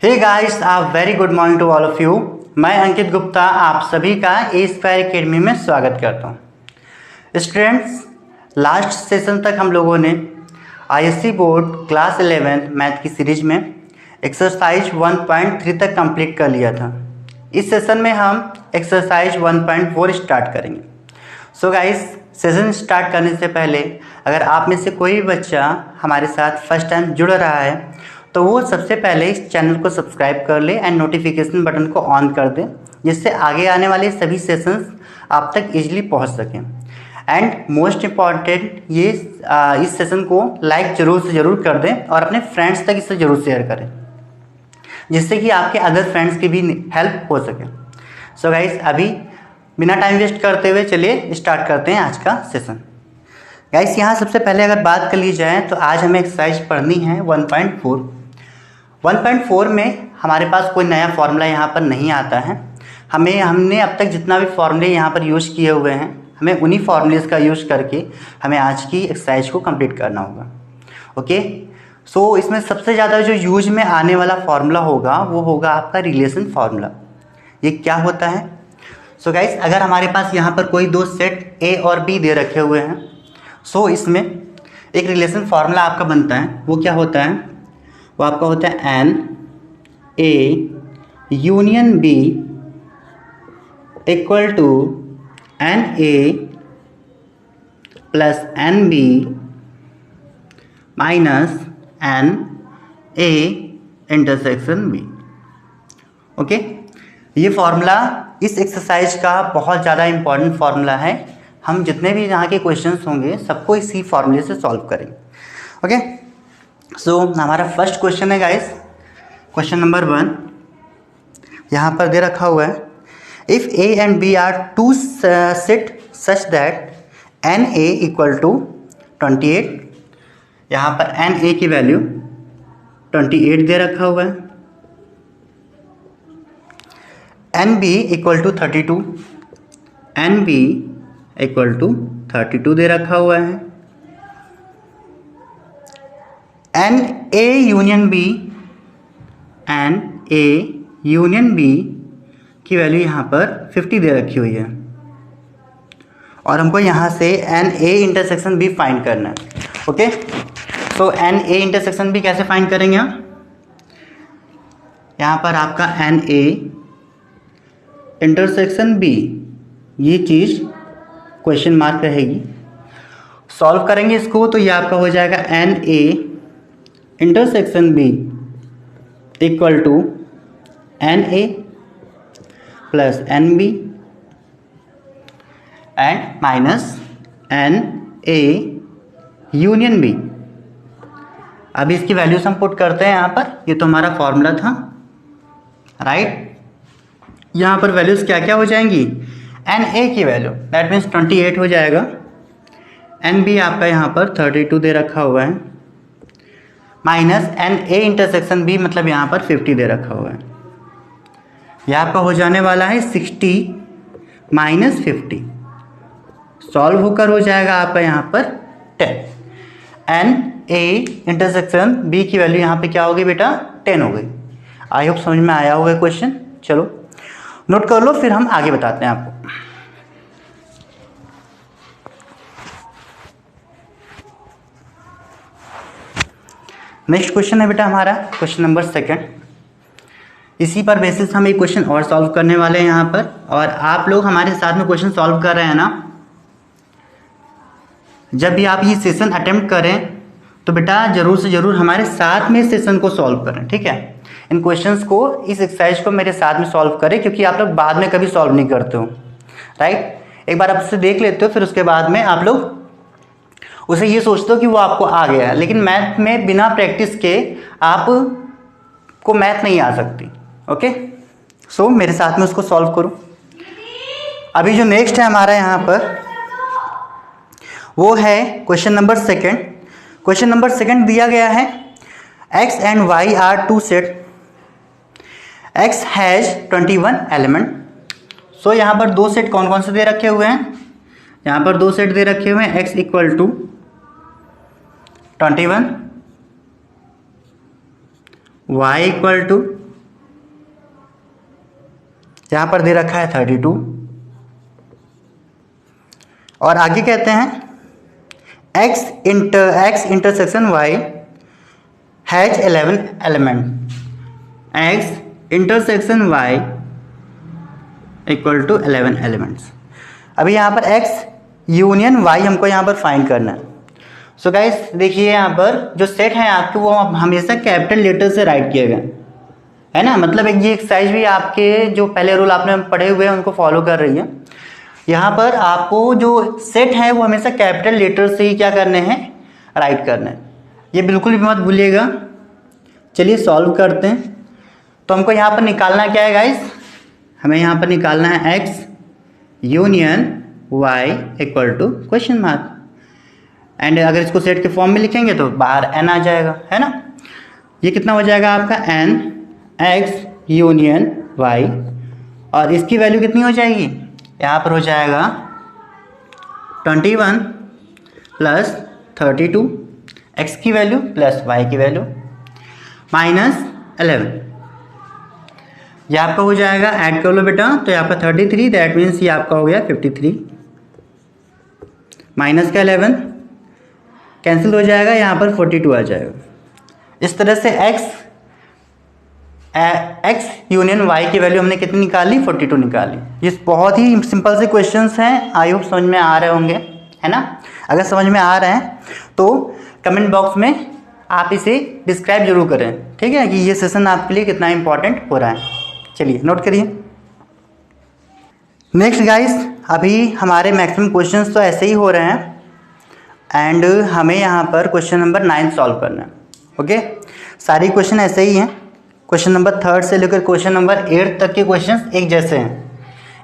Hey guys, a very good morning to all of you. मैं अंकित गुप्ता आप सभी का ए स्क्वायर एकेडमी में स्वागत करता हूँ। स्टूडेंट्स, लास्ट सेशन तक हम लोगों ने आईएससी बोर्ड क्लास 11 मैथ की सीरीज में एक्सरसाइज 1.3 तक कंप्लीट कर लिया था। इस सेशन में हम एक्सरसाइज 1.4 स्टार्ट करेंगे। सो गाइस, सेशन स्टार्ट करने से पहले अगर आप में से कोई भी बच्चा हमारे साथ फर्स्ट टाइम जुड़ रहा है तो वो सबसे पहले इस चैनल को सब्सक्राइब कर ले एंड नोटिफिकेशन बटन को ऑन कर दे, जिससे आगे आने वाले सभी सेशंस आप तक इजीली पहुंच सकें। एंड मोस्ट इम्पॉर्टेंट, ये इस सेशन को लाइक जरूर से ज़रूर कर दें और अपने फ्रेंड्स तक इसे ज़रूर शेयर करें, जिससे कि आपके अदर फ्रेंड्स की भी हेल्प हो सके। सो गाइस, अभी बिना टाइम वेस्ट करते हुए चलिए स्टार्ट करते हैं आज का सेशन। गाइस, यहाँ सबसे पहले अगर बात कर ली जाए तो आज हमें एक्सरसाइज पढ़नी है 1.4। 1.4 में हमारे पास कोई नया फॉर्मूला यहाँ पर नहीं आता है। हमने अब तक जितना भी फॉर्मूले यहाँ पर यूज़ किए हुए हैं, हमें उन्हीं फॉर्मूलेस का यूज़ करके हमें आज की एक्सरसाइज को कंप्लीट करना होगा। ओके, सो इसमें सबसे ज़्यादा जो यूज में आने वाला फॉर्मूला होगा वो होगा आपका रिलेशन फार्मूला। ये क्या होता है? सो गाइस, अगर हमारे पास यहाँ पर कोई दो सेट ए और बी दे रखे हुए हैं, सो इसमें एक रिलेशन फार्मूला आपका बनता है। वो क्या होता है? वो आपका होता है n A union B equal to n A plus n B minus n A intersection B. Okay, ये फॉर्मूला इस एक्सरसाइज का बहुत ज़्यादा इम्पॉर्टेंट फार्मूला है। हम जितने भी यहाँ के क्वेश्चंस होंगे सबको इसी फार्मूले से सॉल्व करेंगे। ओके, सो हमारा फर्स्ट क्वेश्चन है गाइस, क्वेश्चन नंबर 1 यहाँ पर दे रखा हुआ है। If A and B are two set such that n A equal to 28, यहाँ पर एन ए की वैल्यू 28 दे रखा हुआ है, n B equal to 32, n B equal to 32 दे रखा हुआ है, एन ए यूनियन बी, एन ए यूनियन बी की वैल्यू यहाँ पर 50 दे रखी हुई है, और हमको यहाँ से एन ए इंटरसेक्शन बी फाइंड करना है। ओके, तो एन ए इंटरसेक्शन बी कैसे फाइंड करेंगे हम? यहाँ पर आपका एन ए इंटरसेक्शन बी, ये चीज़ क्वेश्चन मार्क रहेगी। सॉल्व करेंगे इसको तो ये आपका हो जाएगा n A intersection B equal to n A plus n B and minus n A union B. अब इसकी वैल्यूज हम पुट करते हैं यहाँ पर। ये तो हमारा फॉर्मूला था, राइट। यहाँ पर वैल्यूज क्या क्या हो जाएंगी? एन ए की वैल्यू दैट मीन्स 28 हो जाएगा, एन बी आपका यहाँ पर 32 दे रखा हुआ है, माइनस एन ए इंटरसेक्शन बी मतलब यहाँ पर 50 दे रखा हुआ है। यह आपका हो जाने वाला है 60 माइनस 50, सॉल्व होकर हो जाएगा आपका यहाँ पर 10। एन ए इंटरसेक्शन बी की वैल्यू यहाँ पे क्या हो गई बेटा? 10 हो गई। आई होप समझ में आया होगा क्वेश्चन। चलो नोट कर लो, फिर हम आगे बताते हैं आपको। नेक्स्ट क्वेश्चन है बेटा हमारा क्वेश्चन नंबर 2। इसी पर बेसिस हम एक क्वेश्चन और सॉल्व करने वाले हैं यहाँ पर, और आप लोग हमारे साथ में क्वेश्चन सॉल्व कर रहे हैं ना। जब भी आप ये सेशन अटेम्प्ट करें तो बेटा जरूर से जरूर हमारे साथ में सेशन को सॉल्व करें, ठीक है। इन क्वेश्चंस को, इस एक्सरसाइज को मेरे साथ में सॉल्व करें, क्योंकि आप लोग बाद में कभी सॉल्व नहीं करते हो, राइट। एक बार आप उससे देख लेते हो, फिर उसके बाद में आप लोग उसे ये सोचते हो कि वो आपको आ गया है, लेकिन मैथ में बिना प्रैक्टिस के आपको मैथ नहीं आ सकती। ओके, सो मेरे साथ में उसको सॉल्व करो। अभी जो नेक्स्ट है हमारा यहाँ पर वो है क्वेश्चन नंबर 2। क्वेश्चन नंबर 2 दिया गया है x and y are two set, x has 21 element. So यहाँ पर दो सेट कौन कौन से दे रखे हुए हैं? यहाँ पर दो सेट दे रखे हुए हैं, x equal to 21, y equal to यहाँ पर दे रखा है 32 और आगे कहते हैं x intersection y has 11 element. x intersection y equal to 11 elements. अभी यहाँ पर x यूनियन y हमको यहाँ पर फाइंड करना है। सो गाइस देखिए यहाँ पर जो सेट है आपके वो हमेशा कैपिटल लेटर से राइट किए गए है ना, मतलब ये एक्सरसाइज भी आपके जो पहले रूल आपने पढ़े हुए हैं उनको फॉलो कर रही है। यहाँ पर आपको जो सेट है वो हमेशा कैपिटल लेटर से ही क्या करने हैं, राइट करना है, ये बिल्कुल भी मत भूलिएगा। चलिए सॉल्व करते हैं। तो हमको यहाँ पर निकालना क्या है गाइस, हमें यहाँ पर निकालना है x union y equal to question mark, and अगर इसको सेट के फॉर्म में लिखेंगे तो बाहर n आ जाएगा है ना। ये कितना हो जाएगा आपका n x यूनियन y, और इसकी वैल्यू कितनी हो जाएगी, यहाँ पर हो जाएगा 21 प्लस 32 x की वैल्यू प्लस y की वैल्यू माइनस 11। ये आपका हो जाएगा, ऐड कर लो बेटा, तो यहाँ पर 33 दैट मीन्स ये आपका हो गया 53 माइनस का 11 कैंसिल हो जाएगा, यहाँ पर 42 आ जाएगा। इस तरह से x यूनियन y की वैल्यू हमने कितनी निकाली, 42 निकाली। ये बहुत ही सिंपल से क्वेश्चंस हैं, आई होप समझ में आ रहे होंगे है ना। अगर समझ में आ रहे हैं तो कमेंट बॉक्स में आप इसे डिस्क्राइब जरूर करें, ठीक है, कि ये सेशन आपके लिए कितना इंपॉर्टेंट हो रहा है। चलिए नोट करिए। नेक्स्ट गाइस, अभी हमारे मैक्सिमम क्वेश्चंस तो ऐसे ही हो रहे हैं एंड हमें यहाँ पर क्वेश्चन नंबर 9 सॉल्व करना है। ओके, सारी क्वेश्चन ऐसे ही हैं, क्वेश्चन नंबर 3 से लेकर क्वेश्चन नंबर 8 तक के क्वेश्चन एक जैसे हैं।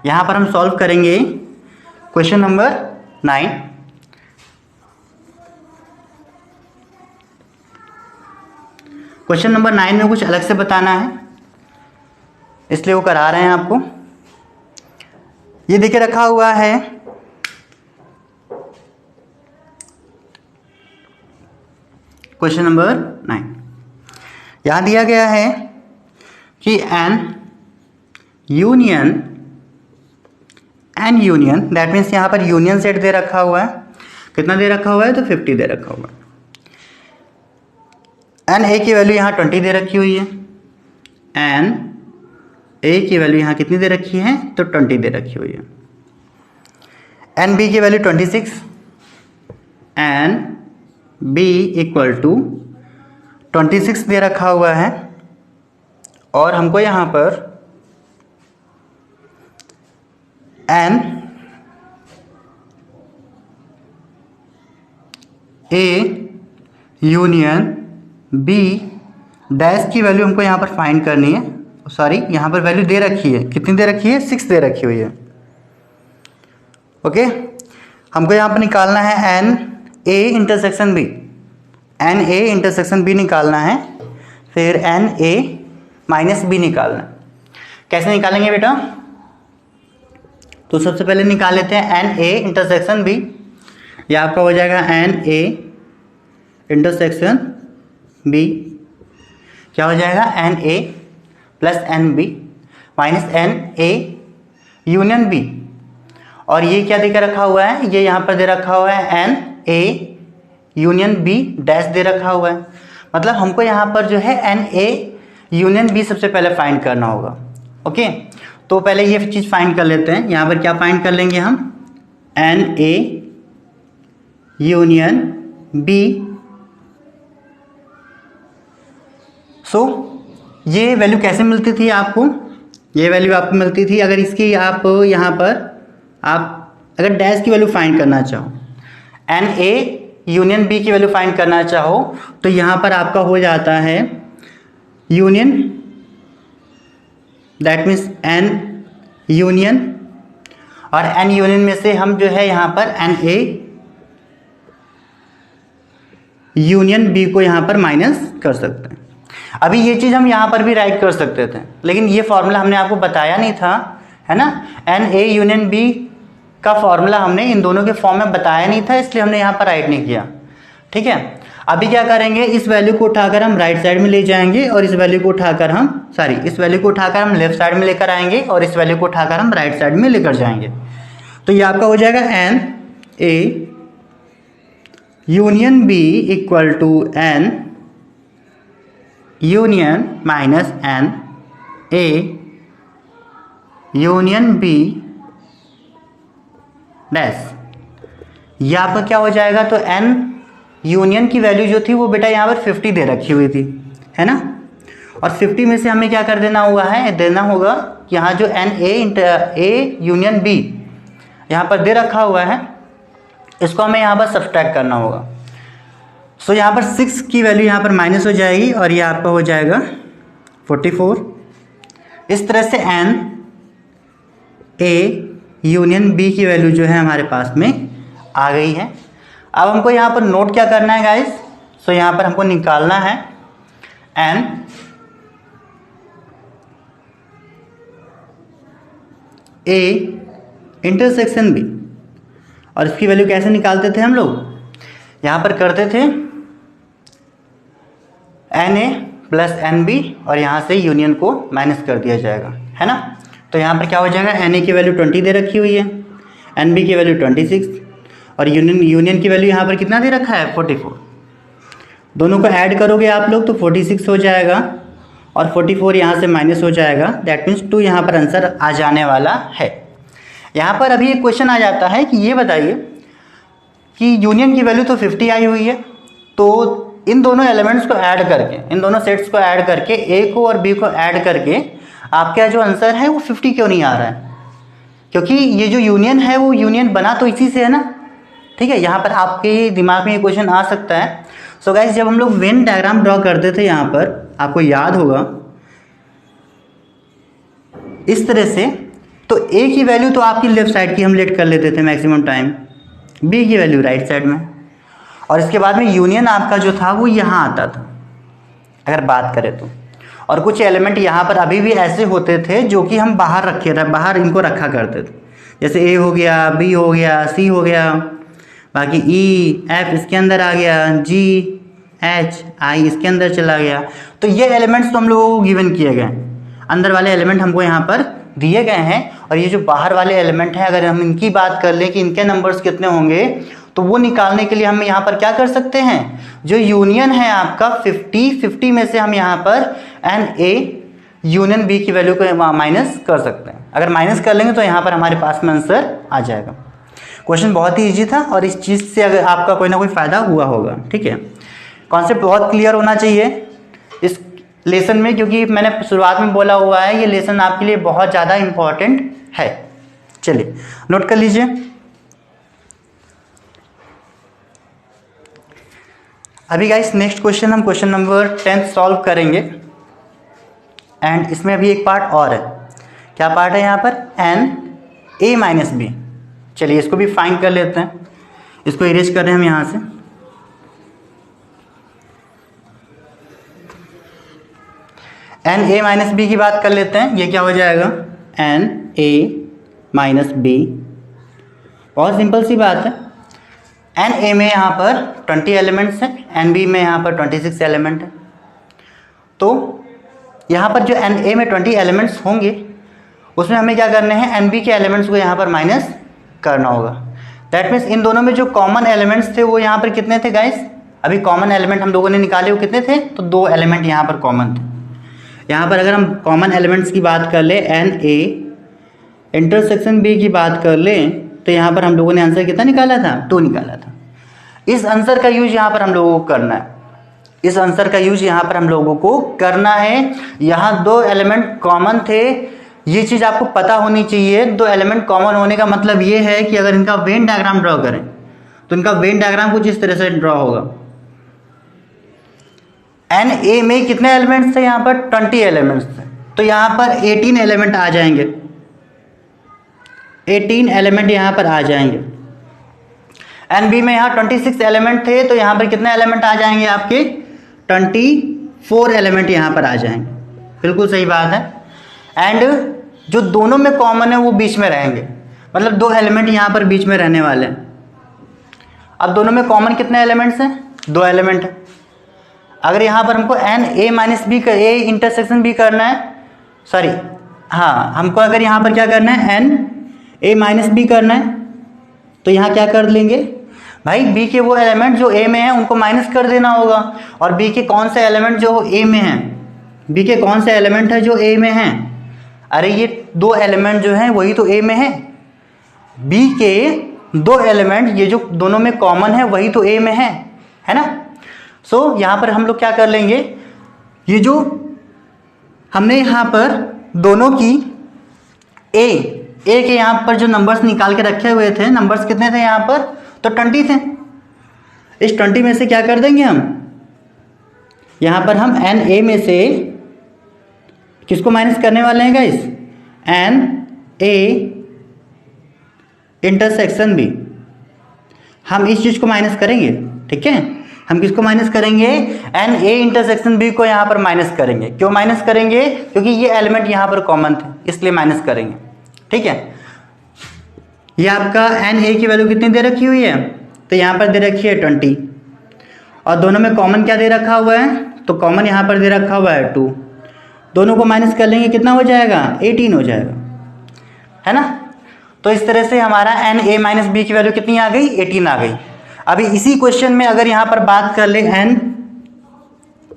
यहाँ पर हम सॉल्व करेंगे क्वेश्चन नंबर 9। क्वेश्चन नंबर 9 में कुछ अलग से बताना है, इसलिए वो करा रहे हैं आपको। ये देखिए रखा हुआ है क्वेश्चन नंबर 9। यहाँ दिया गया है कि एन यूनियन दैट मीन्स यहाँ पर यूनियन सेट दे रखा हुआ है। कितना दे रखा हुआ है, तो 50 दे रखा हुआ है। एन ए की वैल्यू यहाँ 20 दे रखी हुई है, एन ए की वैल्यू यहाँ कितनी दे रखी है, तो 20 दे रखी हुई है। एन बी की value 26, n B equal to 26 दे रखा हुआ है, और हमको यहाँ पर एन ए यूनियन बी डैश की वैल्यू हमको यहाँ पर फाइंड करनी है। सॉरी, यहाँ पर वैल्यू दे रखी है, कितनी दे रखी है, 6 दे रखी हुई है। ओके, हमको यहाँ पर निकालना है एन ए इंटरसेक्शन बी, एन ए इंटरसेक्शन बी निकालना है, फिर एन ए माइनस बी निकालना है। कैसे निकालेंगे बेटा, तो सबसे पहले निकाल लेते हैं एन ए इंटरसेक्शन बी। यह आपका हो जाएगा एन ए इंटरसेक्शन बी, क्या हो जाएगा, एन ए plus n B minus n ए यूनियन बी, और ये क्या देकर रखा हुआ है, ये यहाँ पर दे रखा हुआ है एन ए यूनियन बी डैश दे रखा हुआ है। मतलब हमको यहाँ पर जो है एन ए यूनियन बी सबसे पहले फाइंड करना होगा। ओके, तो पहले ये चीज़ फाइंड कर लेते हैं। यहाँ पर क्या फाइंड कर लेंगे हम, एन ए यूनियन बी। सो ये वैल्यू कैसे मिलती थी आपको, ये वैल्यू आपको मिलती थी अगर इसकी आप यहाँ पर आप अगर डैश की वैल्यू फाइंड करना चाहो, एन ए यूनियन बी की वैल्यू फाइंड करना चाहो, तो यहाँ पर आपका हो जाता है union that means n union, और एन यूनियन में से हम जो है यहाँ पर एन ए यूनियन बी को यहाँ पर माइनस कर सकते हैं। अभी ये चीज़ हम यहाँ पर भी राइट कर सकते थे, लेकिन ये फॉर्मूला हमने आपको बताया नहीं था, है ना। एन ए यूनियन बी का फॉर्मूला हमने इन दोनों के फॉर्म में बताया नहीं था, इसलिए हमने यहाँ पर राइट नहीं किया। ठीक है, अभी क्या करेंगे, इस वैल्यू को उठाकर हम राइट साइड में ले जाएंगे और इस वैल्यू को उठाकर इस वैल्यू को उठाकर हम लेफ्ट साइड में लेकर आएंगे और इस वैल्यू को उठाकर हम राइट साइड में लेकर जाएंगे। तो ये आपका हो जाएगा n A union B equal to n union minus n A union B dash. ये आपका क्या हो जाएगा, तो एन यूनियन की वैल्यू जो थी वो बेटा यहाँ पर 50 दे रखी हुई थी, है ना। और 50 में से हमें क्या कर देना हुआ है, देना होगा कि यहाँ जो एन ए यूनियन बी यहाँ पर दे रखा हुआ है, इसको हमें यहाँ पर सब्सट्रैक्ट करना होगा। सो यहाँ पर 6 की वैल्यू यहाँ पर माइनस हो जाएगी और ये आपका हो जाएगा 44। इस तरह से एन ए यूनियन बी की वैल्यू जो है हमारे पास में आ गई है। अब हमको यहाँ पर नोट क्या करना है गाइस, सो यहाँ पर हमको निकालना है एन ए इंटरसेक्शन बी। और इसकी वैल्यू कैसे निकालते थे हम लोग, यहाँ पर करते थे एन ए प्लस एन बी और यहाँ से यूनियन को माइनस कर दिया जाएगा, है ना। तो यहाँ पर क्या हो जाएगा, एन ए की वैल्यू 20 दे रखी हुई है, एन बी की वैल्यू 26 और यूनियन की वैल्यू यहाँ पर कितना दे रखा है 44। दोनों को ऐड करोगे आप लोग तो 46 हो जाएगा और 44 यहाँ से माइनस हो जाएगा, दैट मीन्स 2 यहाँ पर आंसर आ जाने वाला है। यहाँ पर अभी एक क्वेश्चन आ जाता है कि ये बताइए कि यूनियन की वैल्यू तो 50 आई हुई है, तो इन दोनों एलिमेंट्स को ऐड करके, इन दोनों सेट्स को ऐड करके, ए को और बी को ऐड करके आपका जो आंसर है वो 50 क्यों नहीं आ रहा है, क्योंकि ये जो यूनियन है वो यूनियन बना तो इसी से है ना, ठीक है। यहाँ पर आपके दिमाग में ये क्वेश्चन आ सकता है। सो गाइस, जब हम लोग वेन डायग्राम ड्रॉ करते थे यहाँ पर, आपको याद होगा इस तरह से, तो ए की वैल्यू तो आपकी लेफ्ट साइड की हम लेट कर लेते थे मैक्सिमम टाइम, बी की वैल्यू राइट साइड में, और इसके बाद में यूनियन आपका जो था वो यहाँ आता था अगर बात करें तो। और कुछ एलिमेंट यहाँ पर अभी भी ऐसे होते थे जो कि हम बाहर इनको रखा करते थे, जैसे ए हो गया, बी हो गया, सी हो गया, बाकी ई एफ इसके अंदर आ गया, जी एच आई इसके अंदर चला गया। तो ये एलिमेंट्स तो हम लोगों को गिवन किए गए, अंदर वाले एलिमेंट हमको यहाँ पर दिए गए हैं। और ये जो बाहर वाले एलिमेंट हैं, अगर हम इनकी बात कर लें कि इनके नंबर्स कितने होंगे, तो वो निकालने के लिए हम यहाँ पर क्या कर सकते हैं, जो यूनियन है आपका 50 में से हम यहाँ पर एन ए यूनियन बी की वैल्यू को माइनस कर सकते हैं। अगर माइनस कर लेंगे तो यहाँ पर हमारे पास में आंसर आ जाएगा। क्वेश्चन बहुत ही ईजी था और इस चीज़ से अगर आपका कोई ना कोई फ़ायदा हुआ होगा, ठीक है। कॉन्सेप्ट बहुत क्लियर होना चाहिए इस लेसन में, क्योंकि मैंने शुरुआत में बोला हुआ है ये लेसन आपके लिए बहुत ज़्यादा इम्पॉर्टेंट है। चलिए नोट कर लीजिए। अभी गाइस नेक्स्ट क्वेश्चन हम क्वेश्चन नंबर 10 सॉल्व करेंगे। एंड इसमें अभी एक पार्ट और है। क्या पार्ट है यहाँ पर, एन ए माइनस बी। चलिए इसको भी फाइंड कर लेते हैं, इसको इरेज कर रहे हैं हम यहाँ से। एन ए माइनस बी की बात कर लेते हैं। ये क्या हो जाएगा, एन ए माइनस बी। बहुत सिंपल सी बात है। एन ए में यहाँ पर 20 एलिमेंट्स हैं, एन बी में यहाँ पर 26 एलिमेंट है। तो यहाँ पर जो एन ए में 20 एलिमेंट्स होंगे उसमें हमें क्या करने हैं, एन बी के एलिमेंट्स को यहाँ पर माइनस करना होगा। दैट मीन्स इन दोनों में जो कॉमन एलिमेंट्स थे वो यहाँ पर कितने थे गाइस, अभी कॉमन एलिमेंट हम लोगों ने निकाले वो कितने थे, तो 2 एलिमेंट यहाँ पर कॉमन थे। यहाँ पर अगर हम कॉमन एलिमेंट्स की बात कर ले, एन ए इंटरसेक्शन बी की बात कर लें, तो यहाँ पर हम लोगों ने आंसर कितना निकाला था, 2 निकाला था। इस आंसर का यूज यहाँ पर हम लोगों को करना है, इस आंसर का यूज यहाँ पर हम लोगों को करना है। यहाँ 2 एलिमेंट कॉमन थे, ये चीज़ आपको पता होनी चाहिए। 2 एलिमेंट कॉमन होने का मतलब ये है कि अगर इनका वेन डायग्राम ड्रॉ करें तो इनका वेन डायग्राम कुछ इस तरह से ड्रॉ होगा। एन ए में कितने एलिमेंट्स थे, यहाँ पर 20 एलिमेंट्स थे, तो यहाँ पर 18 एलिमेंट आ जाएंगे, 18 एलिमेंट यहाँ पर आ जाएंगे। एन बी में यहाँ 26 एलिमेंट थे, तो यहाँ पर कितने एलिमेंट आ जाएंगे आपके, 24 एलिमेंट यहाँ पर आ जाएंगे। बिल्कुल सही बात है। एंड जो दोनों में कॉमन है वो बीच में रहेंगे, मतलब 2 एलिमेंट यहाँ पर बीच में रहने वाले हैं। अब दोनों में कॉमन कितने एलिमेंट्स हैं, दो एलिमेंट है। अगर यहाँ पर हमको n a minus b a intersection b करना है, सॉरी हाँ, हमको अगर यहाँ पर क्या करना है, एन ए माइनस बी करना है, तो यहाँ क्या कर लेंगे भाई, बी के वो एलिमेंट जो ए में है उनको माइनस कर देना होगा। और बी के कौन से एलिमेंट जो ए में हैं, बी के कौन से एलिमेंट है जो ए में हैं, अरे ये दो एलिमेंट जो हैं वही तो ए में है। बी के दो एलिमेंट ये जो दोनों में कॉमन है वही तो ए में है ना। सो यहाँ पर हम लोग क्या कर लेंगे, ये जो हमने यहाँ पर दोनों की ए के यहाँ पर जो नंबर्स निकाल के रखे हुए थे, नंबर्स कितने थे यहाँ पर, तो 20 थे। इस 20 में से क्या कर देंगे हम, यहाँ पर हम एन ए में से किसको माइनस करने वाले हैं गाइस, एन ए इंटरसेक्शन बी। हम इस चीज़ को माइनस करेंगे, ठीक है। हम किसको माइनस करेंगे, एन ए इंटरसेक्शन बी को यहाँ पर माइनस करेंगे। क्यों माइनस करेंगे, क्योंकि ये एलिमेंट यहाँ पर कॉमन थे इसलिए माइनस करेंगे, ठीक है। ये आपका एन ए की वैल्यू कितनी दे रखी हुई है, तो यहाँ पर दे रखी है 20, और दोनों में कॉमन क्या दे रखा हुआ है, तो कॉमन यहाँ पर दे रखा हुआ है 2। दोनों को माइनस कर लेंगे, कितना हो जाएगा, 18 हो जाएगा, है ना। तो इस तरह से हमारा एन ए माइनस बी की वैल्यू कितनी आ गई, 18 आ गई। अभी इसी क्वेश्चन में अगर यहाँ पर बात कर ले एन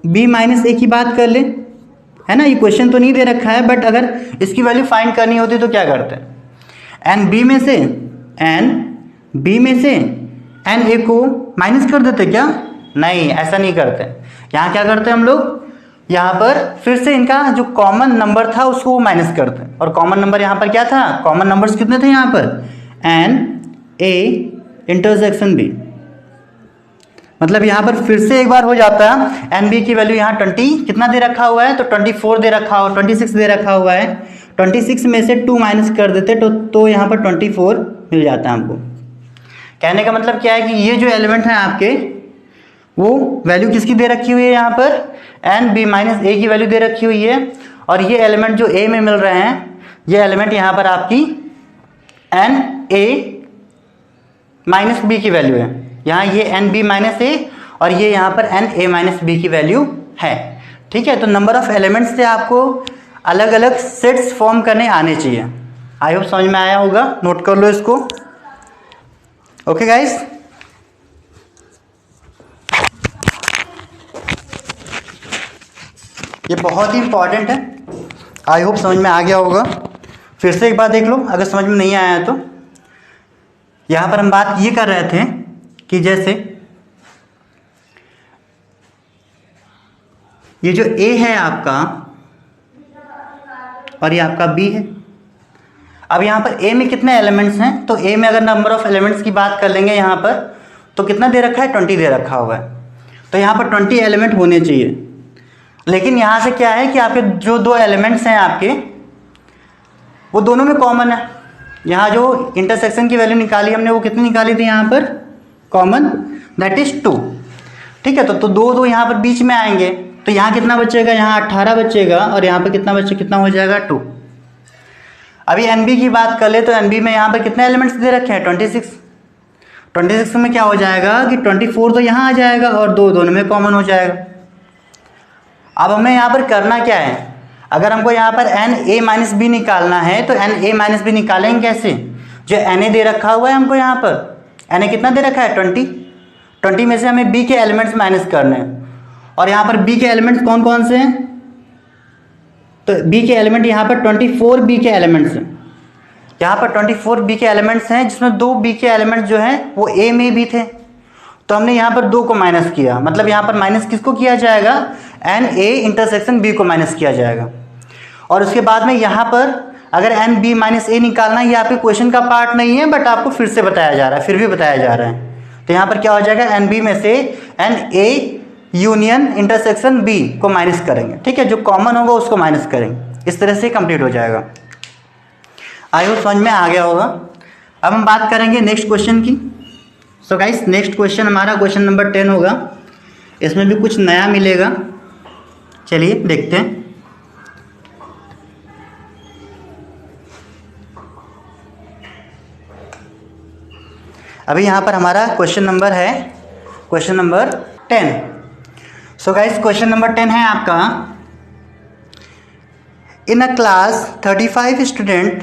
बी माइनस ए की बात कर ले, है ना। ये क्वेश्चन तो नहीं दे रखा है, बट अगर इसकी वैल्यू फाइंड करनी होती तो क्या करते हैं, एन बी में से एन ए को माइनस कर देते क्या, नहीं ऐसा नहीं करते। यहाँ क्या करते हैं हम लोग, यहाँ पर फिर से इनका जो कॉमन नंबर था उसको माइनस करते हैं। और कॉमन नंबर यहाँ पर क्या था, कॉमन नंबर्स कितने थे यहाँ पर, एन ए इंटरसेक्शन बी। मतलब यहाँ पर फिर से एक बार हो जाता है, एन बी की वैल्यू यहाँ 20 कितना दे रखा हुआ है, तो 24 दे रखा हुआ, 26 दे रखा हुआ है। 26 में से 2 माइनस कर देते तो यहाँ पर 24 मिल जाता है हमको। कहने का मतलब क्या है कि ये जो एलिमेंट है आपके, वो वैल्यू किसकी दे रखी हुई है यहाँ पर, एन बी माइनस ए की वैल्यू दे रखी हुई है। और ये एलिमेंट जो ए में मिल रहे हैं, ये एलिमेंट यहाँ पर आपकी एन ए माइनस बी की वैल्यू है। यहाँ ये एन बी माइनस ए और ये यहाँ पर एन ए माइनस बी की वैल्यू है, ठीक है। तो नंबर ऑफ एलिमेंट्स से आपको अलग अलग सेट्स फॉर्म करने आने चाहिए। आई होप समझ में आया होगा, नोट कर लो इसको। ओके गाइस, ये बहुत ही इंपॉर्टेंट है, आई होप समझ में आ गया होगा। फिर से एक बार देख लो अगर समझ में नहीं आया तो। यहाँ पर हम बात ये कर रहे थे कि जैसे ये जो ए है आपका और ये आपका बी है। अब यहाँ पर ए में कितने एलिमेंट्स हैं, तो ए में अगर नंबर ऑफ एलिमेंट्स की बात कर लेंगे यहाँ पर, तो कितना दे रखा है, 20 दे रखा हुआ है। तो यहाँ पर 20 एलिमेंट होने चाहिए। लेकिन यहाँ से क्या है कि आपके जो दो एलिमेंट्स हैं आपके, वो दोनों में कॉमन है। यहाँ जो इंटरसेक्शन की वैल्यू निकाली हमने, वो कितनी निकाली थी यहाँ पर, कॉमन, दैट इज 2, ठीक है। तो दो यहाँ पर बीच में आएंगे, तो यहाँ कितना बचेगा, यहाँ 18 बचेगा, और यहाँ पर कितना हो जाएगा, 2। अभी एन बी की बात कर ले, तो एन बी में यहाँ पर कितने एलिमेंट्स दे रखे हैं, 26 में क्या हो जाएगा कि 24 तो यहाँ आ जाएगा और दोनों में कॉमन हो जाएगा। अब हमें यहाँ पर करना क्या है, अगर हमको यहाँ पर एन ए माइनस बी निकालना है, तो एन ए माइनस बी निकालेंगे कैसे, जो एन ए दे रखा हुआ है हमको, यहाँ पर एन ए कितना दे रखा है, 20 में से हमें बी के एलिमेंट्स माइनस करने हैं। और यहाँ पर बी के एलिमेंट्स कौन कौन से हैं, तो बी के एलिमेंट यहाँ पर 24 बी के एलिमेंट्स हैं। यहाँ पर 24 बी के एलिमेंट्स हैं, जिसमें 2 बी के एलिमेंट्स जो हैं वो ए में भी थे, तो हमने यहाँ पर 2 को माइनस किया। मतलब यहाँ पर माइनस किसको किया जाएगा, एन ए इंटरसेक्शन बी को माइनस किया जाएगा। और उसके बाद में यहाँ पर अगर एन बी माइनस ए निकालना, ये आपके क्वेश्चन का पार्ट नहीं है, बट आपको फिर से बताया जा रहा है, फिर भी बताया जा रहा है। तो यहाँ पर क्या हो जाएगा, एन बी में से एन ए यूनियन इंटरसेक्शन बी को माइनस करेंगे, ठीक है। जो कॉमन होगा उसको माइनस करेंगे, इस तरह से कंप्लीट हो जाएगा। आई होप समझ में आ गया होगा। अब हम बात करेंगे नेक्स्ट क्वेश्चन की। सो गाइस, नेक्स्ट क्वेश्चन हमारा क्वेश्चन नंबर 10 होगा। इसमें भी कुछ नया मिलेगा, चलिए देखते हैं। अभी यहाँ पर हमारा क्वेश्चन नंबर है, question number 10। So guys question number 10 है आपका, in a class 35 student,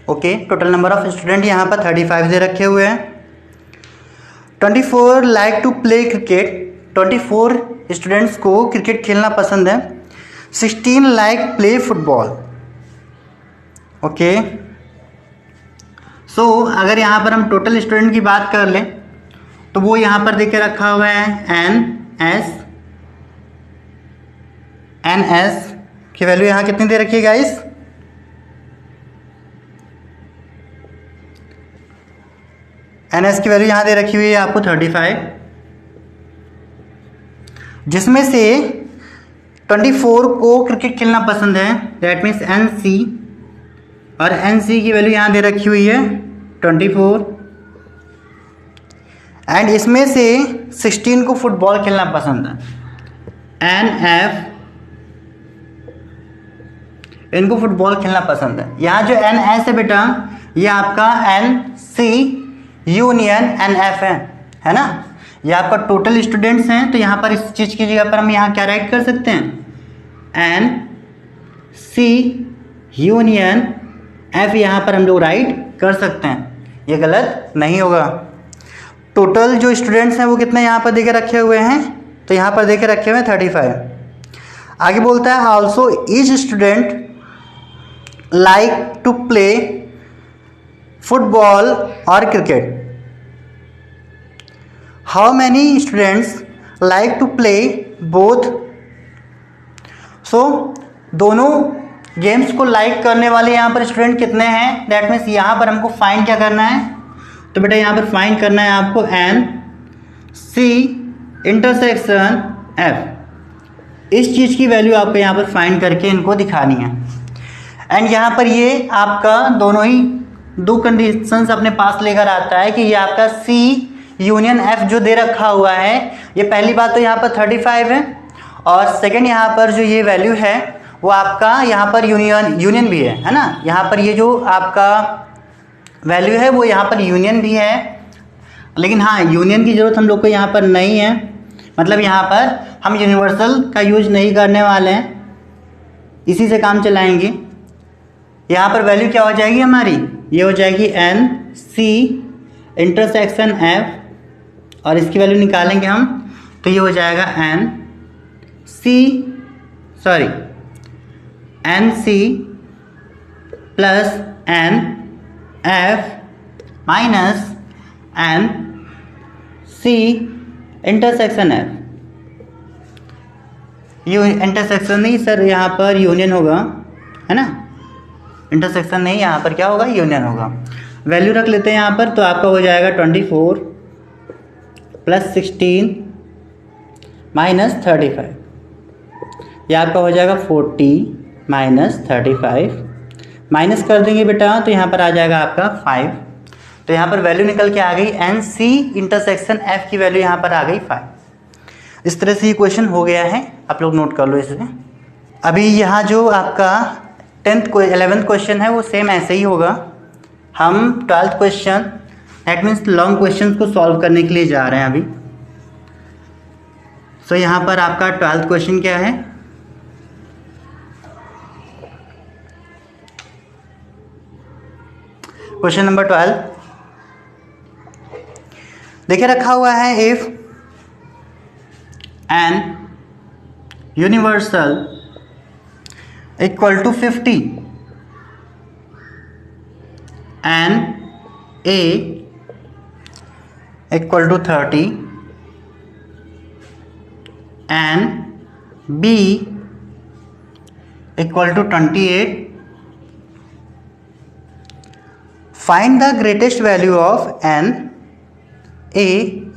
okay, total number of student यहाँ पर 35 दे रखे हुए हैं। 24 like to play cricket, 24 students को क्रिकेट खेलना पसंद है। 16 like play football, okay. So अगर यहाँ पर हम टोटल स्टूडेंट की बात कर लें तो वो यहाँ पर देके रखा हुआ है एन एस की वैल्यू यहाँ कितनी दे रखी है गाइस? एन एस की वैल्यू यहाँ दे रखी हुई है आपको 35, जिसमें से 24 को क्रिकेट खेलना पसंद है, दैट मीन्स एन सी, और एन सी की वैल्यू यहाँ दे रखी हुई है 24, एंड इसमें से 16 को फुटबॉल खेलना पसंद है, एन एफ, इनको फुटबॉल खेलना पसंद है। यहाँ जो एन एस है बेटा, ये आपका n c union n f है ना। ये आपका टोटल स्टूडेंट्स हैं, तो यहाँ पर इस चीज़ की जगह पर हम यहाँ क्या राइट कर सकते हैं? एन सी यूनियन एफ यहाँ पर हम लोग राइट कर सकते हैं, ये गलत नहीं होगा। टोटल जो स्टूडेंट्स हैं वो कितने यहाँ पर देके रखे हुए हैं? तो यहाँ पर देके रखे हुए हैं 35। आगे बोलता है also each student like to play football और cricket. How many students like to play both? So दोनों गेम्स को लाइक करने वाले यहाँ पर स्टूडेंट कितने हैं? दैट मीन्स यहाँ पर हमको फाइंड क्या करना है? तो बेटा यहाँ पर फाइंड करना है आपको एन सी इंटरसेक्शन एफ। इस चीज़ की वैल्यू आपको यहाँ पर फाइंड करके इनको दिखानी है। एंड यहाँ पर ये आपका दोनों ही दो कंडीशंस अपने पास लेकर आता है कि ये आपका सी यूनियन एफ जो दे रखा हुआ है, ये पहली बात तो यहाँ पर 35 है, और सेकंड यहाँ पर जो ये वैल्यू है वो आपका यहाँ पर यूनियन भी है ना। यहाँ पर ये जो आपका वैल्यू है वो यहाँ पर यूनियन भी है, लेकिन हाँ यूनियन की ज़रूरत हम लोग को यहाँ पर नहीं है, मतलब यहाँ पर हम यूनिवर्सल का यूज नहीं करने वाले हैं, इसी से काम चलाएंगे। यहाँ पर वैल्यू क्या हो जाएगी हमारी? ये हो जाएगी एन सी इंटरसेक्शन एफ, और इसकी वैल्यू निकालेंगे हम तो ये हो जाएगा n c plus n f minus n c intersection f. Intersection नहीं सर, यहाँ पर यूनियन होगा, है ना। इंटरसेक्शन नहीं, यहाँ पर क्या होगा? यूनियन होगा। वैल्यू रख लेते हैं यहाँ पर, तो आपका हो जाएगा 24 प्लस 16 माइनस 35, यह आपका हो जाएगा 40 माइनस 35, माइनस कर देंगे बेटा तो यहाँ पर आ जाएगा आपका 5। तो यहाँ पर वैल्यू निकल के आ गई एन सी इंटरसेक्शन एफ की वैल्यू यहाँ पर आ गई 5। इस तरह से ये क्वेश्चन हो गया है, आप लोग नोट कर लो इसे। अभी यहाँ जो आपका 11th क्वेश्चन है वो सेम ऐसे ही होगा। हम 12th question that means long question को सॉल्व करने के लिए जा रहे हैं अभी। सो यहाँ पर आपका 12th क्वेश्चन क्या है? क्वेश्चन नंबर 12 देखिए रखा हुआ है, if n universal equal to 50 and A equal to 30 and B equal to 28, find the greatest value of n A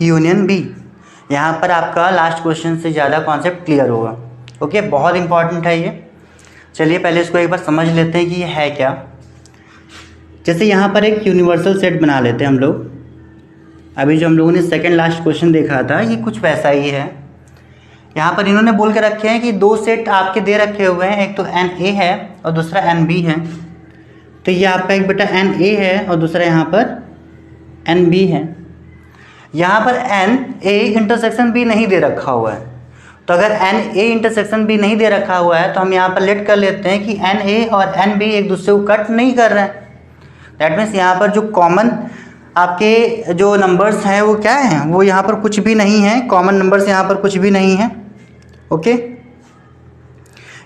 union B। यहाँ पर आपका लास्ट क्वेश्चन से ज़्यादा कॉन्सेप्ट क्लियर होगा। ओके, बहुत इंपॉर्टेंट है ये। चलिए पहले इसको एक बार समझ लेते हैं कि ये है क्या। जैसे यहाँ पर एक यूनिवर्सल सेट बना लेते हैं हम लोग। अभी जो हम लोगों ने सेकंड लास्ट क्वेश्चन देखा था ये कुछ वैसा ही है। यहाँ पर इन्होंने बोल के रखे हैं कि दो सेट आपके दे रखे हुए हैं, एक तो एन ए है और दूसरा एन बी है। तो ये आपका एक बेटा एन ए है और दूसरा यहाँ पर एन बी है। यहाँ पर एन ए इंटरसेक्शन बी नहीं दे रखा हुआ है, तो अगर एन ए इंटरसेक्शन बी नहीं दे रखा हुआ है तो हम यहाँ पर लेट कर लेते हैं कि एन ए और एन बी एक दूसरे को कट नहीं कर रहे हैं। दैट मीन्स यहाँ पर जो कॉमन आपके जो नंबर्स हैं वो क्या हैं, वो यहाँ पर कुछ भी नहीं है, कॉमन नंबर्स यहाँ पर कुछ भी नहीं है। ओके,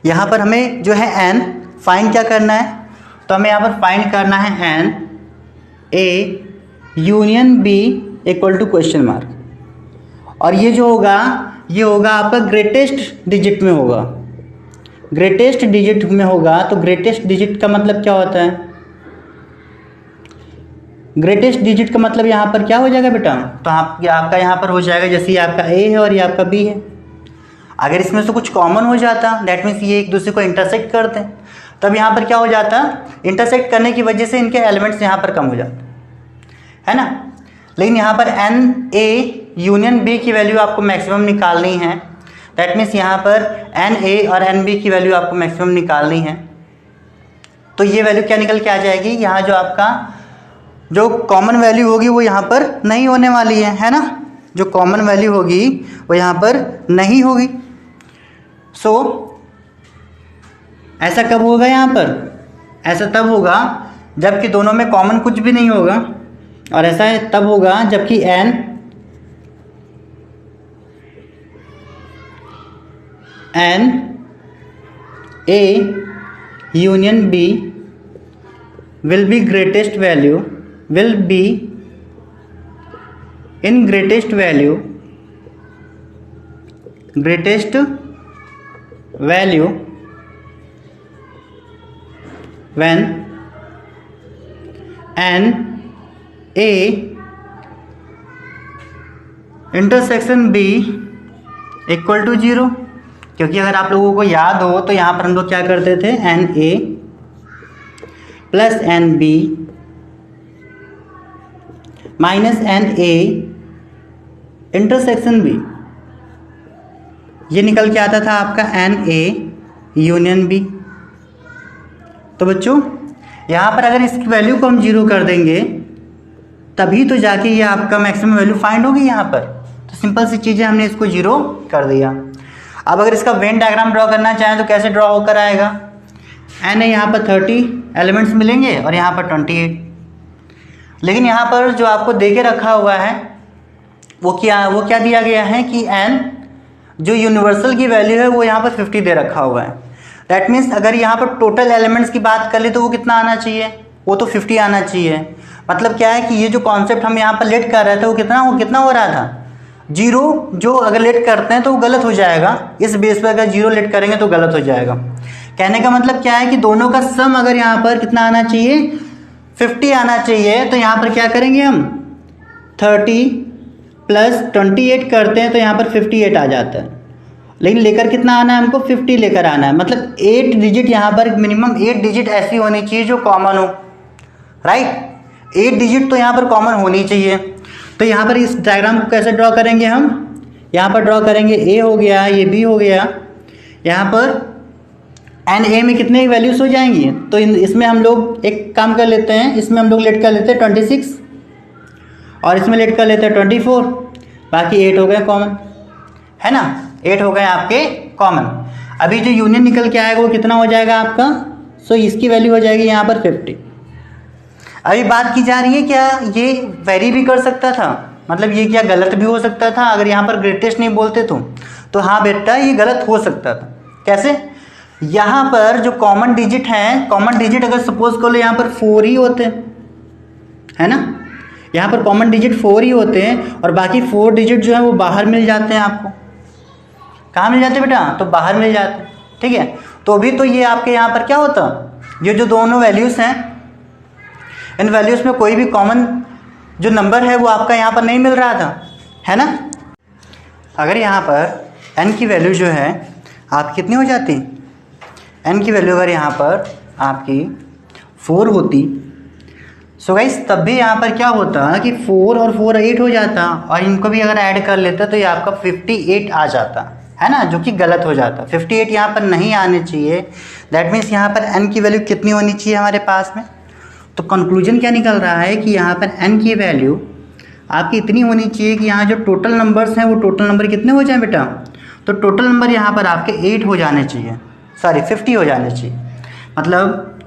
यहाँ पर हमें जो है एन फाइंड क्या करना है, तो हमें यहाँ पर फाइंड करना है n A union B equal to question mark, और ये जो होगा ये होगा आपका ग्रेटेस्ट डिजिट में होगा, ग्रेटेस्ट डिजिट में होगा। तो ग्रेटेस्ट डिजिट का मतलब क्या होता है, ग्रेटेस्ट डिजिट का मतलब यहाँ पर क्या हो जाएगा बेटा, तो आपका यहाँ पर हो जाएगा जैसे ये आपका ए है और ये आपका बी है, अगर इसमें से कुछ कॉमन हो जाता दैट मीन्स ये एक दूसरे को इंटरसेक्ट करते हैं, तब यहाँ पर क्या हो जाता, इंटरसेक्ट करने की वजह से इनके एलिमेंट्स यहाँ पर कम हो जाते है ना। लेकिन यहाँ पर एन ए यूनियन बी की वैल्यू आपको मैक्सिमम निकालनी है, दैट मीन्स यहाँ पर एन ए और एन बी की वैल्यू आपको मैक्सिमम निकालनी है। तो ये वैल्यू क्या निकल के आ जाएगी, यहाँ जो आपका जो कॉमन वैल्यू होगी वो यहाँ पर नहीं होने वाली है ना, जो कॉमन वैल्यू होगी वो यहाँ पर नहीं होगी। सो ऐसा कब होगा यहाँ पर, ऐसा तब होगा जबकि दोनों में कॉमन कुछ भी नहीं होगा, और ऐसा तब होगा जबकि n A union b will be greatest value, will be in greatest value when n a intersection b equal to 0, क्योंकि अगर आप लोगों को याद हो तो यहाँ पर हम लोग क्या करते थे, एन ए plus n B minus n ए इंटरसेक्शन बी, ये निकल के आता था आपका एन ए यूनियन बी। तो बच्चों यहाँ पर अगर इसकी वैल्यू को हम 0 कर देंगे तभी तो जाके ये आपका मैक्सिमम वैल्यू फाइंड होगी यहाँ पर। तो सिंपल सी चीज़ है, हमने इसको 0 कर दिया। अब अगर इसका वेन डायग्राम ड्रॉ करना चाहें तो कैसे ड्रॉ होकर आएगा, एन है यहाँ पर 30 एलिमेंट्स मिलेंगे और यहाँ पर 28, लेकिन यहाँ पर जो आपको दे के रखा हुआ है वो क्या दिया गया है कि एन जो यूनिवर्सल की वैल्यू है वो यहाँ पर 50 दे रखा हुआ है। दैट मीन्स अगर यहाँ पर टोटल एलिमेंट्स की बात कर ले तो वो कितना आना चाहिए, वो तो 50 आना चाहिए। मतलब क्या है कि ये जो कॉन्सेप्ट हम यहाँ पर लेट कर रहे थे वो कितना हो रहा था, 0। जो अगर लेट करते हैं तो वो गलत हो जाएगा, इस बेस पर अगर 0 लेट करेंगे तो गलत हो जाएगा। कहने का मतलब क्या है कि दोनों का सम अगर यहाँ पर कितना आना चाहिए, 50 आना चाहिए। तो यहाँ पर क्या करेंगे हम 30 प्लस 28 करते हैं तो यहाँ पर 58 आ जाता है, लेकिन लेकर कितना आना है हमको, 50 लेकर आना है। मतलब 8 डिजिट यहाँ पर मिनिमम 8 डिजिट ऐसी होनी चाहिए जो कॉमन हो, राइट। 8 डिजिट तो यहाँ पर कॉमन होनी चाहिए। तो यहाँ पर इस डायग्राम को कैसे ड्रॉ करेंगे हम, यहाँ पर ड्रॉ करेंगे ए हो गया, ये बी हो गया, यहाँ पर एन ए में कितने वैल्यूज हो जाएंगी। तो इसमें हम लोग एक काम कर लेते हैं, इसमें हम लोग लेट कर लेते हैं 26 और इसमें लेट कर लेते हैं 24, बाकी 8 हो गए कॉमन, है ना, 8 हो गए आपके कॉमन। अभी जो यूनियन निकल के आएगा वो कितना हो जाएगा आपका, सो इसकी वैल्यू हो जाएगी यहाँ पर 50। अभी बात की जा रही है क्या ये वेरी भी कर सकता था, मतलब ये क्या गलत भी हो सकता था अगर यहाँ पर ग्रेटेस्ट नहीं बोलते तो हाँ बेटा ये गलत हो सकता था। कैसे, यहाँ पर जो कॉमन डिजिट हैं, कॉमन डिजिट अगर सपोज कर लो यहाँ पर 4 ही होते हैं, है ना, यहाँ पर कॉमन डिजिट 4 ही होते हैं और बाकी 4 डिजिट जो है वो बाहर मिल जाते हैं। आपको कहाँ मिल जाते हैं बेटा, तो बाहर मिल जाते हैं, ठीक है। तो अभी तो ये आपके यहाँ पर क्या होता, ये जो दोनों वैल्यूज़ हैं इन वैल्यूज़ में कोई भी कॉमन जो नंबर है वो आपका यहाँ पर नहीं मिल रहा था, है ना। अगर यहाँ पर n की वैल्यू जो है आप कितनी हो जाती, n की वैल्यू अगर यहाँ पर आपकी 4 होती, सो गाइस तब भी यहाँ पर क्या होता कि 4 और 4 8 हो जाता और इनको भी अगर ऐड कर लेता तो ये आपका 58 आ जाता, है ना, जो कि गलत हो जाता। 58 यहाँ पर नहीं आने चाहिए। दैट मीन्स यहाँ पर n की वैल्यू कितनी होनी चाहिए हमारे पास में। तो कंक्लूजन क्या निकल रहा है कि यहाँ पर n की वैल्यू आपकी इतनी होनी चाहिए कि यहाँ जो टोटल नंबर्स हैं वो टोटल नंबर कितने हो जाएं बेटा, तो टोटल नंबर यहाँ पर आपके 8 हो जाने चाहिए, सॉरी 50 हो जाने चाहिए। मतलब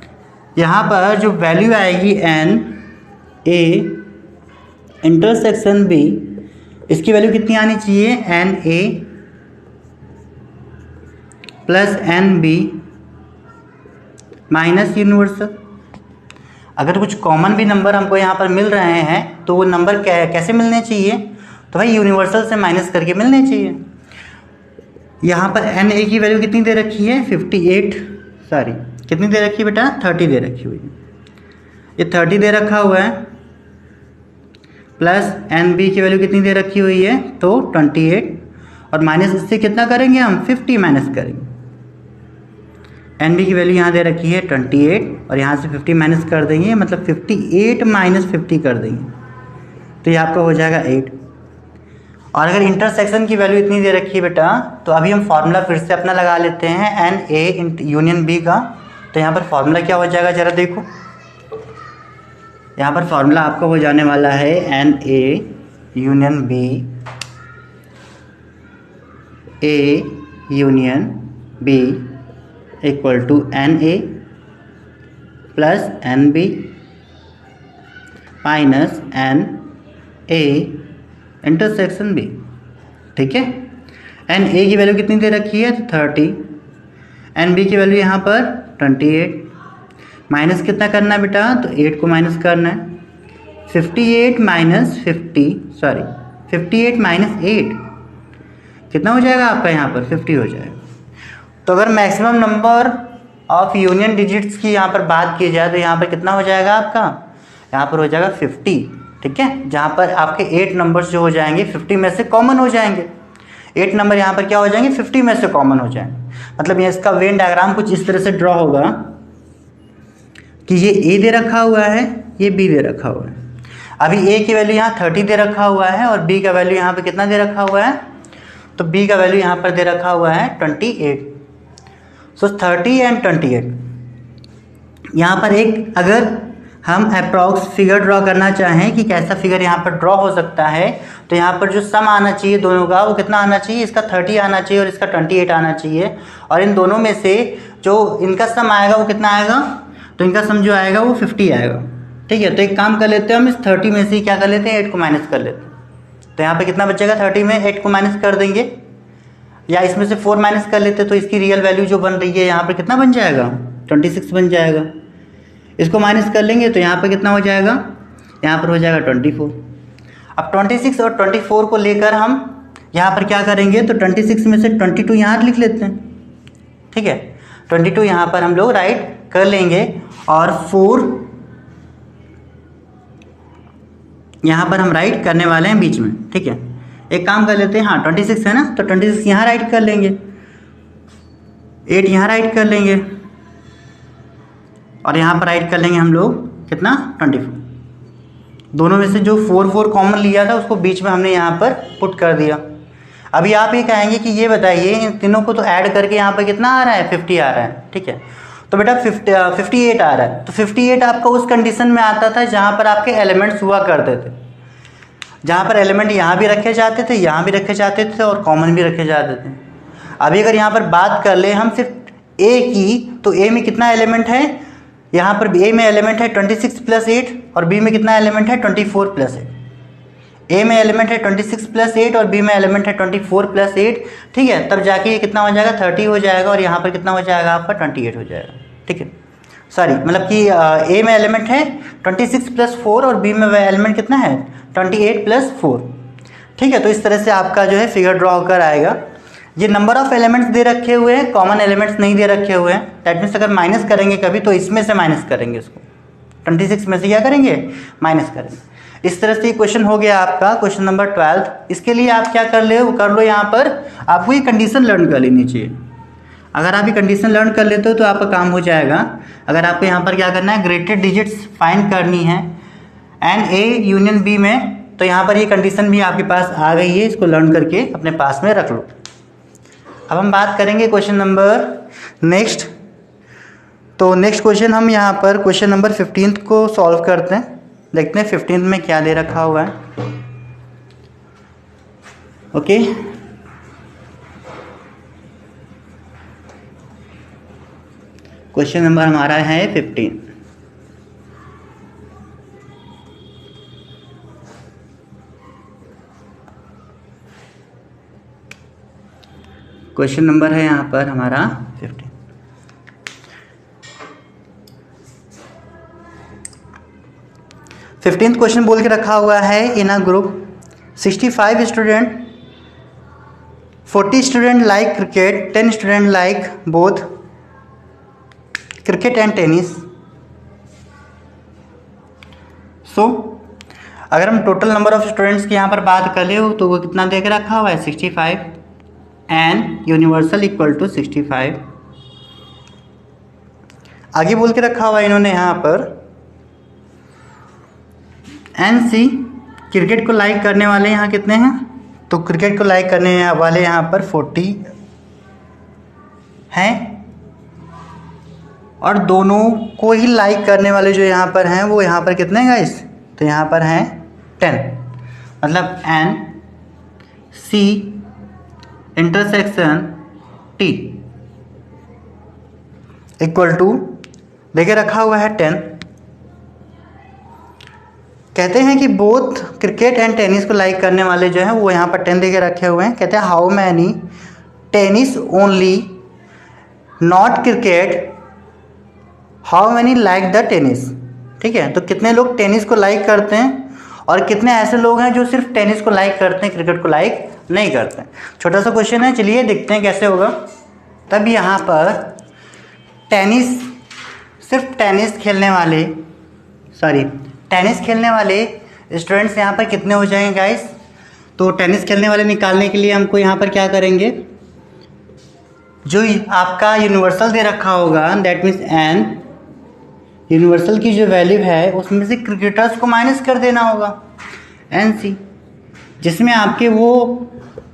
यहाँ पर जो वैल्यू आएगी एन ए इंटरसेक्शन बी, इसकी वैल्यू कितनी आनी चाहिए, एन ए plus n B minus universal. अगर कुछ कॉमन भी नंबर हमको यहाँ पर मिल रहे हैं तो वो नंबर कैसे मिलने चाहिए, तो भाई यूनिवर्सल से माइनस करके मिलने चाहिए। यहाँ पर एन ए की वैल्यू कितनी दे रखी है, 58, सॉरी कितनी दे रखी है बेटा, 30 दे रखी हुई है, ये 30 दे रखा हुआ है, प्लस एन बी की वैल्यू कितनी दे रखी हुई है, तो 28, और माइनस इससे कितना करेंगे हम, 50 माइनस करेंगे। एन बी की वैल्यू यहाँ दे रखी है 28 और यहाँ से 50 माइनस कर देंगे, मतलब 58 माइनस 50 कर देंगे, तो ये आपका हो जाएगा 8। और अगर इंटरसेक्शन की वैल्यू इतनी दे रखी है बेटा, तो अभी हम फार्मूला फिर से अपना लगा लेते हैं एन ए यूनियन बी का। तो यहाँ पर फार्मूला क्या हो जाएगा ज़रा देखो, यहाँ पर फार्मूला आपका हो जाने वाला है n A union b, a union B equal to n A plus n B minus n A intersection b. ठीक है, एन ए की वैल्यू कितनी दे रखी है, 30, एन बी की वैल्यू यहाँ पर 28, माइनस कितना करना है बेटा, तो 8 को माइनस करना है, 58 माइनस 50, सॉरी 58 माइनस 8 कितना हो जाएगा आपका, यहाँ पर 50 हो जाएगा। तो अगर maximum number of union digits की यहाँ पर बात की जाए तो यहाँ पर कितना हो जाएगा आपका, यहाँ पर हो जाएगा 50। ठीक है, जहाँ पर आपके 8 नंबर्स जो हो जाएंगे 50 में से कॉमन हो जाएंगे, 8 नंबर यहाँ पर क्या हो जाएंगे, 50 में से कॉमन हो जाएंगे। मतलब ये इसका वेन डायग्राम कुछ इस तरह से ड्रॉ होगा कि ये ए दे रखा हुआ है, ये बी दे रखा हुआ है। अभी ए की वैल्यू यहाँ 30 दे रखा हुआ है और बी का वैल्यू यहाँ पर कितना दे रखा हुआ है, तो बी का वैल्यू यहाँ पर दे रखा हुआ है 28। सो 30 एंड 28। यहाँ पर एक अगर हम अप्रॉक्स फिगर ड्रॉ करना चाहें कि कैसा फिगर यहाँ पर ड्रॉ हो सकता है, तो यहाँ पर जो सम आना चाहिए दोनों का वो कितना आना चाहिए, इसका 30 आना चाहिए और इसका 28 आना चाहिए, और इन दोनों में से जो इनका सम आएगा वो कितना आएगा, तो इनका सम जो आएगा वो 50 आएगा। ठीक है, तो एक काम कर लेते हैं हम, इस 30 में से क्या कर लेते हैं, 8 को माइनस कर लेते हैं। तो यहाँ पर कितना बचेगा, 30 में 8 को माइनस कर देंगे, या इसमें से 4 माइनस कर लेते तो इसकी रियल वैल्यू जो बन रही है यहाँ पर कितना बन जाएगा, 26 बन जाएगा। इसको माइनस कर लेंगे तो यहाँ पर कितना हो जाएगा, यहाँ पर हो जाएगा 24। अब 26 और 24 को लेकर हम यहाँ पर क्या करेंगे, तो 26 में से 22 यहाँ लिख लेते हैं। ठीक है, 22 यहाँ पर हम लोग राइट कर लेंगे और 4 यहाँ पर हम राइट करने वाले हैं बीच में। ठीक है, एक काम कर लेते हैं, हाँ 26 है ना, तो 26 यहाँ राइट कर लेंगे, 8 यहाँ राइट कर लेंगे और यहाँ पर राइट कर लेंगे हम लोग कितना, 24। दोनों में से जो 4 कॉमन लिया था उसको बीच में हमने यहाँ पर पुट कर दिया। अभी आप ये कहेंगे कि ये बताइए इन तीनों को तो ऐड करके यहाँ पर कितना आ रहा है, 50 आ रहा है। ठीक है, तो बेटा 58 आ रहा है, तो 58 आपका उस कंडीशन में आता था जहाँ पर आपके एलिमेंट्स हुआ करते थे, जहाँ पर एलिमेंट यहाँ भी रखे जाते थे, यहाँ भी रखे जाते थे और कॉमन भी रखे जाते थे। अभी अगर यहाँ पर बात कर ले हम सिर्फ ए की, तो ए में कितना एलिमेंट है, यहाँ पर ए में एलिमेंट है 26 प्लस 8 और बी में कितना एलिमेंट है, 24 प्लस 8। ए में एलिमेंट है 26 प्लस 8 और बी में एलिमेंट है 24 प्लस 8। ठीक है, तब जाके ये कितना हो जाएगा, 30 हो जाएगा और यहाँ पर कितना हो जाएगा आपका, 28 हो जाएगा। ठीक है, सॉरी मतलब कि ए में एलिमेंट है 26 प्लस 4 और बी में एलिमेंट कितना है, 28 प्लस 4। ठीक है, तो इस तरह से आपका जो है फिगर ड्रॉ होकर आएगा। ये नंबर ऑफ एलिमेंट्स दे रखे हुए हैं, कॉमन एलिमेंट्स नहीं दे रखे हुए हैं। दैट मीन्स अगर माइनस करेंगे कभी तो इसमें से माइनस करेंगे, इसको 26 में से क्या करेंगे, माइनस करेंगे। इस तरह से क्वेश्चन हो गया आपका क्वेश्चन नंबर 12। इसके लिए आप क्या कर लो यहाँ पर आपको ये कंडीशन लर्न कर लेनी चाहिए। अगर आप ये कंडीशन लर्न कर लेते हो तो आपका काम हो जाएगा। अगर आपको यहाँ पर क्या करना है, ग्रेटेड डिजिट्स फाइंड करनी है एन ए यूनियन बी में, तो यहाँ पर ये कंडीशन भी आपके पास आ गई है, इसको लर्न करके अपने पास में रख लो। अब हम बात करेंगे क्वेश्चन नंबर नेक्स्ट। तो नेक्स्ट क्वेश्चन हम यहाँ पर क्वेश्चन नंबर 15 को सॉल्व करते हैं। देखते हैं 15 में क्या दे रखा हुआ है। ओके, क्वेश्चन नंबर हमारा है 15। क्वेश्चन नंबर है यहाँ पर हमारा 15। फिफ्टींथ क्वेश्चन बोल के रखा हुआ है, in a group 65 student, 40 student like cricket, 10 student like both cricket and tennis. So अगर हम टोटल नंबर ऑफ स्टूडेंट्स की यहाँ पर बात कर ले तो वो कितना दे के रखा हुआ है 65 एंड यूनिवर्सल इक्वल टू 65। आगे बोल के रखा हुआ है इन्होंने यहाँ पर एन सी, क्रिकेट को लाइक करने वाले यहाँ कितने हैं, तो क्रिकेट को लाइक करने वाले यहाँ पर 40 हैं और दोनों को ही लाइक करने वाले जो यहाँ पर हैं वो यहाँ पर कितने हैं गाइस, तो यहाँ पर हैं 10। मतलब n c intersection t equal to देके रखा हुआ है 10। कहते हैं कि बोथ क्रिकेट एंड टेनिस को लाइक करने वाले जो हैं वो यहाँ पर 10 देके रखे हुए हैं। कहते हैं how many tennis only not cricket, how many like the tennis. ठीक है, तो कितने लोग टेनिस को लाइक करते हैं और कितने ऐसे लोग हैं जो सिर्फ टेनिस को लाइक करते हैं, क्रिकेट को लाइक नहीं करते हैं। छोटा सा क्वेश्चन है, चलिए देखते हैं कैसे होगा। तब यहाँ पर टेनिस, सिर्फ टेनिस खेलने वाले स्टूडेंट्स यहाँ पर कितने हो जाएंगे गाइस, तो टेनिस खेलने वाले निकालने के लिए हमको यहाँ पर क्या करेंगे, जो आपका यूनिवर्सल दे रखा होगा दैट मीन्स एन, यूनिवर्सल की जो वैल्यू है उसमें से क्रिकेटर्स को माइनस कर देना होगा एन सी, जिसमें आपके वो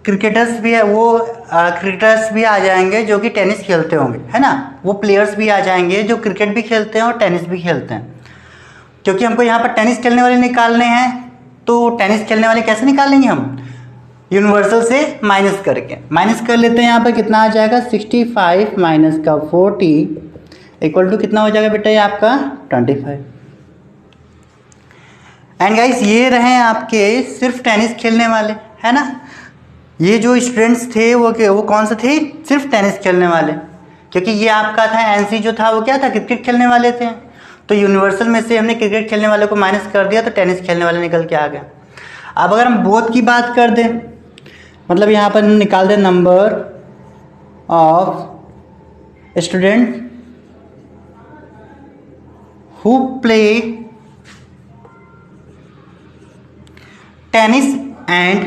क्रिकेटर्स भी है, वो क्रिकेटर्स भी आ जाएंगे जो कि टेनिस खेलते होंगे, है ना। वो प्लेयर्स भी आ जाएंगे जो क्रिकेट भी खेलते हैं और टेनिस भी खेलते हैं। क्योंकि हमको यहाँ पर टेनिस खेलने वाले निकालने हैं, तो टेनिस खेलने वाले कैसे निकालेंगे हम, यूनिवर्सल से माइनस करके। माइनस कर लेते हैं, यहाँ पर कितना आ जाएगा 65 माइनस का 40 इक्वल टू कितना हो जाएगा बेटा ये आपका 25। एंड गाइस ये रहे आपके सिर्फ टेनिस खेलने वाले, है ना। ये जो स्टूडेंट्स थे वो कौन से थे, सिर्फ टेनिस खेलने वाले, क्योंकि ये आपका था एनसी जो था वो क्या था, क्रिकेट खेलने वाले थे। तो यूनिवर्सल में से हमने क्रिकेट खेलने वाले को माइनस कर दिया तो टेनिस खेलने वाले निकल के आ गया। अब अगर हम बोथ की बात कर दें, मतलब यहाँ पर निकाल दें number of student who play tennis and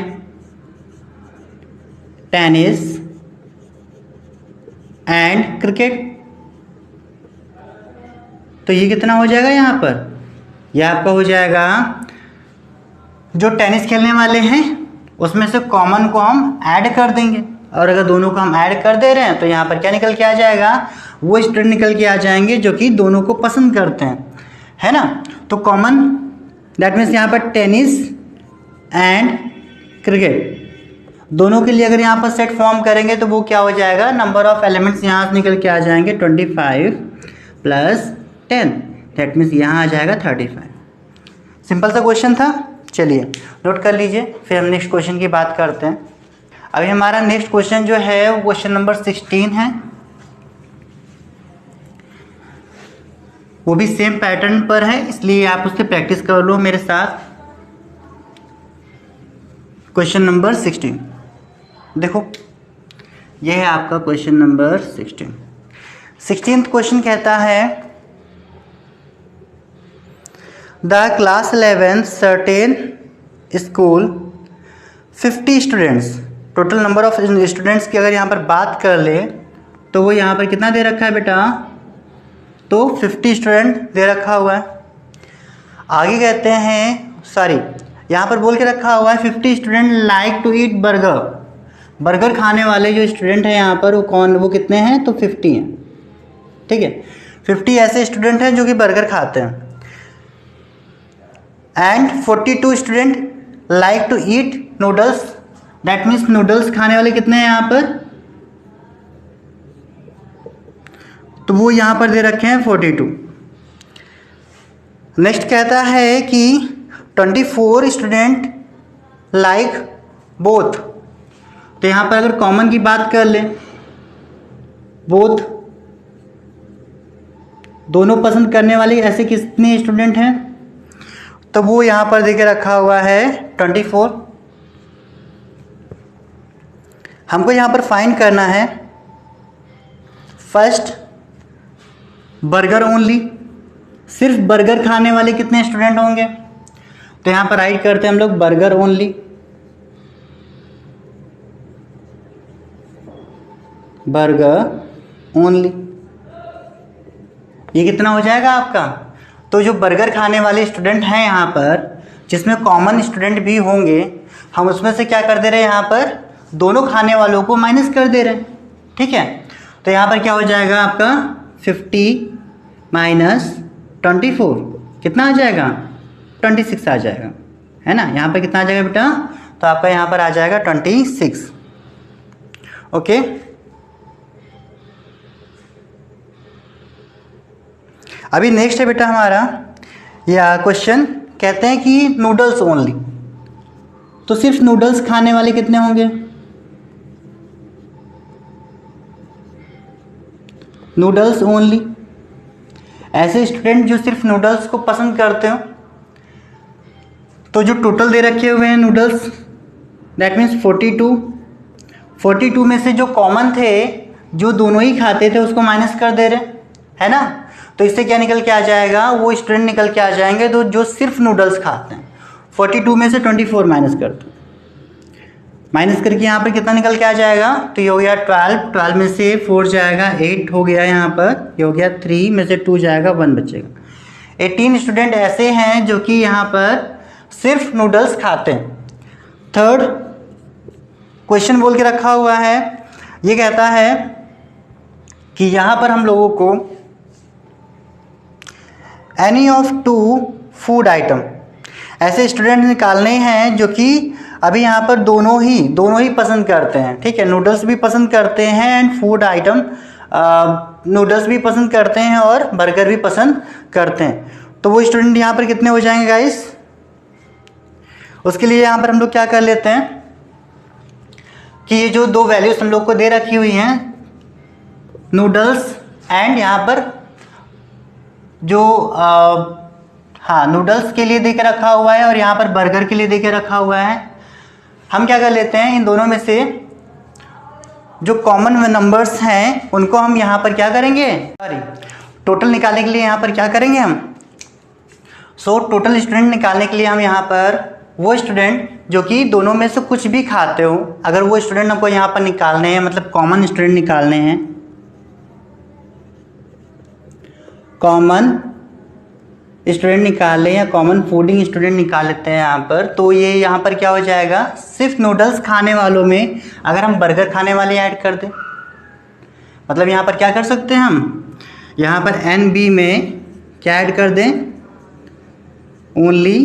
cricket, तो ये कितना हो जाएगा यहाँ पर, ये आपका हो जाएगा जो टेनिस खेलने वाले हैं उसमें से कॉमन को हम ऐड कर देंगे, और अगर दोनों को हम ऐड कर दे रहे हैं तो यहाँ पर क्या निकल के आ जाएगा, वो स्टूडेंट निकल के आ जाएंगे जो कि दोनों को पसंद करते हैं, है ना। तो कॉमन दैट मीन्स यहाँ पर टेनिस एंड क्रिकेट दोनों के लिए अगर यहाँ पर सेट फॉर्म करेंगे तो वो क्या हो जाएगा, नंबर ऑफ एलिमेंट्स यहाँ से निकल के आ जाएंगे 25 प्लस 10 दैट मीन्स यहाँ आ जाएगा 35। सिंपल सा क्वेश्चन था, चलिए नोट कर लीजिए, फिर हम नेक्स्ट क्वेश्चन की बात करते हैं। अभी हमारा नेक्स्ट क्वेश्चन जो है वो क्वेश्चन नंबर 16 है, वो भी सेम पैटर्न पर है, इसलिए आप उससे प्रैक्टिस कर लो मेरे साथ। क्वेश्चन नंबर 16 देखो, ये है आपका क्वेश्चन नंबर 16। 16th क्वेश्चन कहता है the class 11 certain school 50 students, total number of students की अगर यहाँ पर बात कर ले तो वो यहाँ पर कितना दे रखा है बेटा, तो 50 स्टूडेंट दे रखा हुआ है। आगे कहते हैं यहाँ पर बोल के रखा हुआ है 50 student like to eat burger, burger खाने वाले जो स्टूडेंट हैं यहाँ पर वो कितने हैं, तो 50 हैं। ठीक है, 50 ऐसे स्टूडेंट हैं जो कि बर्गर खाते हैं। And 42 student like to eat noodles, that means noodles खाने वाले कितने हैं यहाँ पर, तो वो यहाँ पर दे रखे हैं 42। नेक्स्ट कहता है कि 24 स्टूडेंट लाइक बोथ, तो यहाँ पर अगर कॉमन की बात कर ले, बोथ दोनों पसंद करने वाले ऐसे कितने स्टूडेंट हैं, तो वो यहाँ पर देके रखा हुआ है 24। हमको यहाँ पर फाइंड करना है फर्स्ट बर्गर ओनली, सिर्फ बर्गर खाने वाले कितने स्टूडेंट होंगे, तो यहाँ पर राइट करते हैं हम लोग बर्गर ओनली, बर्गर ओनली। ये कितना हो जाएगा आपका, तो जो बर्गर खाने वाले स्टूडेंट हैं यहाँ पर, जिसमें कॉमन स्टूडेंट भी होंगे, हम उसमें से क्या कर दे रहे हैं, यहाँ पर दोनों खाने वालों को माइनस कर दे रहे हैं। ठीक है, तो यहाँ पर क्या हो जाएगा आपका 50 माइनस 24 कितना आ जाएगा, 26 आ जाएगा, है ना। यहाँ पर कितना आ जाएगा बेटा, तो आपका यहाँ पर आ जाएगा 26। ओके, अभी नेक्स्ट है बेटा हमारा या क्वेश्चन, कहते हैं कि नूडल्स ओनली, तो सिर्फ नूडल्स खाने वाले कितने होंगे, नूडल्स ओनली, ऐसे स्टूडेंट जो सिर्फ नूडल्स को पसंद करते हो, तो जो टोटल दे रखे हुए हैं नूडल्स दैट मीन्स 42 में से जो कॉमन थे, जो दोनों ही खाते थे, उसको माइनस कर दे रहे है ना। तो इससे क्या निकल के आ जाएगा, वो स्टूडेंट निकल के आ जाएंगे तो जो सिर्फ नूडल्स खाते हैं। 42 में से 24 माइनस करते, माइनस करके यहाँ पर कितना निकल के आ जाएगा, तो ये हो गया 12 में से 4 जाएगा 8 हो गया, यहाँ पर ये हो गया 3 में से 2 जाएगा 1 बचेगा। 18 स्टूडेंट ऐसे हैं जो कि यहाँ पर सिर्फ नूडल्स खाते हैं। थर्ड क्वेश्चन बोल के रखा हुआ है, ये कहता है कि यहाँ पर हम लोगों को एनी ऑफ 2 फूड आइटम, ऐसे स्टूडेंट निकालने हैं जो कि अभी यहाँ पर दोनों ही पसंद करते हैं। ठीक है, नूडल्स भी पसंद करते हैं एंड फूड आइटम, नूडल्स भी पसंद करते हैं और बर्गर भी पसंद करते हैं। तो वो स्टूडेंट यहाँ पर कितने हो जाएंगे गाइस, उसके लिए यहाँ पर हम लोग क्या कर लेते हैं कि ये जो दो वैल्यूज हम लोग को दे रखी हुई हैं, नूडल्स एंड यहाँ पर जो हाँ नूडल्स के लिए देके रखा हुआ है और यहाँ पर बर्गर के लिए देके रखा हुआ है, हम क्या कर लेते हैं, इन दोनों में से जो कॉमन नंबर्स हैं उनको हम यहाँ पर क्या करेंगे, सॉरी टोटल निकालने के लिए यहाँ पर क्या करेंगे हम, टोटल स्टूडेंट निकालने के लिए हम यहाँ पर वो स्टूडेंट जो कि दोनों में से कुछ भी खाते हो, अगर वो स्टूडेंट हमको यहाँ पर निकालने हैं, मतलब कॉमन स्टूडेंट निकालने हैं, कॉमन स्टूडेंट निकाल लें या कॉमन फूडिंग स्टूडेंट निकाल लेते हैं यहाँ पर, तो ये यहाँ पर क्या हो जाएगा, सिर्फ नूडल्स खाने वालों में अगर हम बर्गर खाने वाले ऐड कर दें, मतलब यहाँ पर क्या कर सकते हैं हम, यहाँ पर NB में क्या ऐड कर दें, ओनली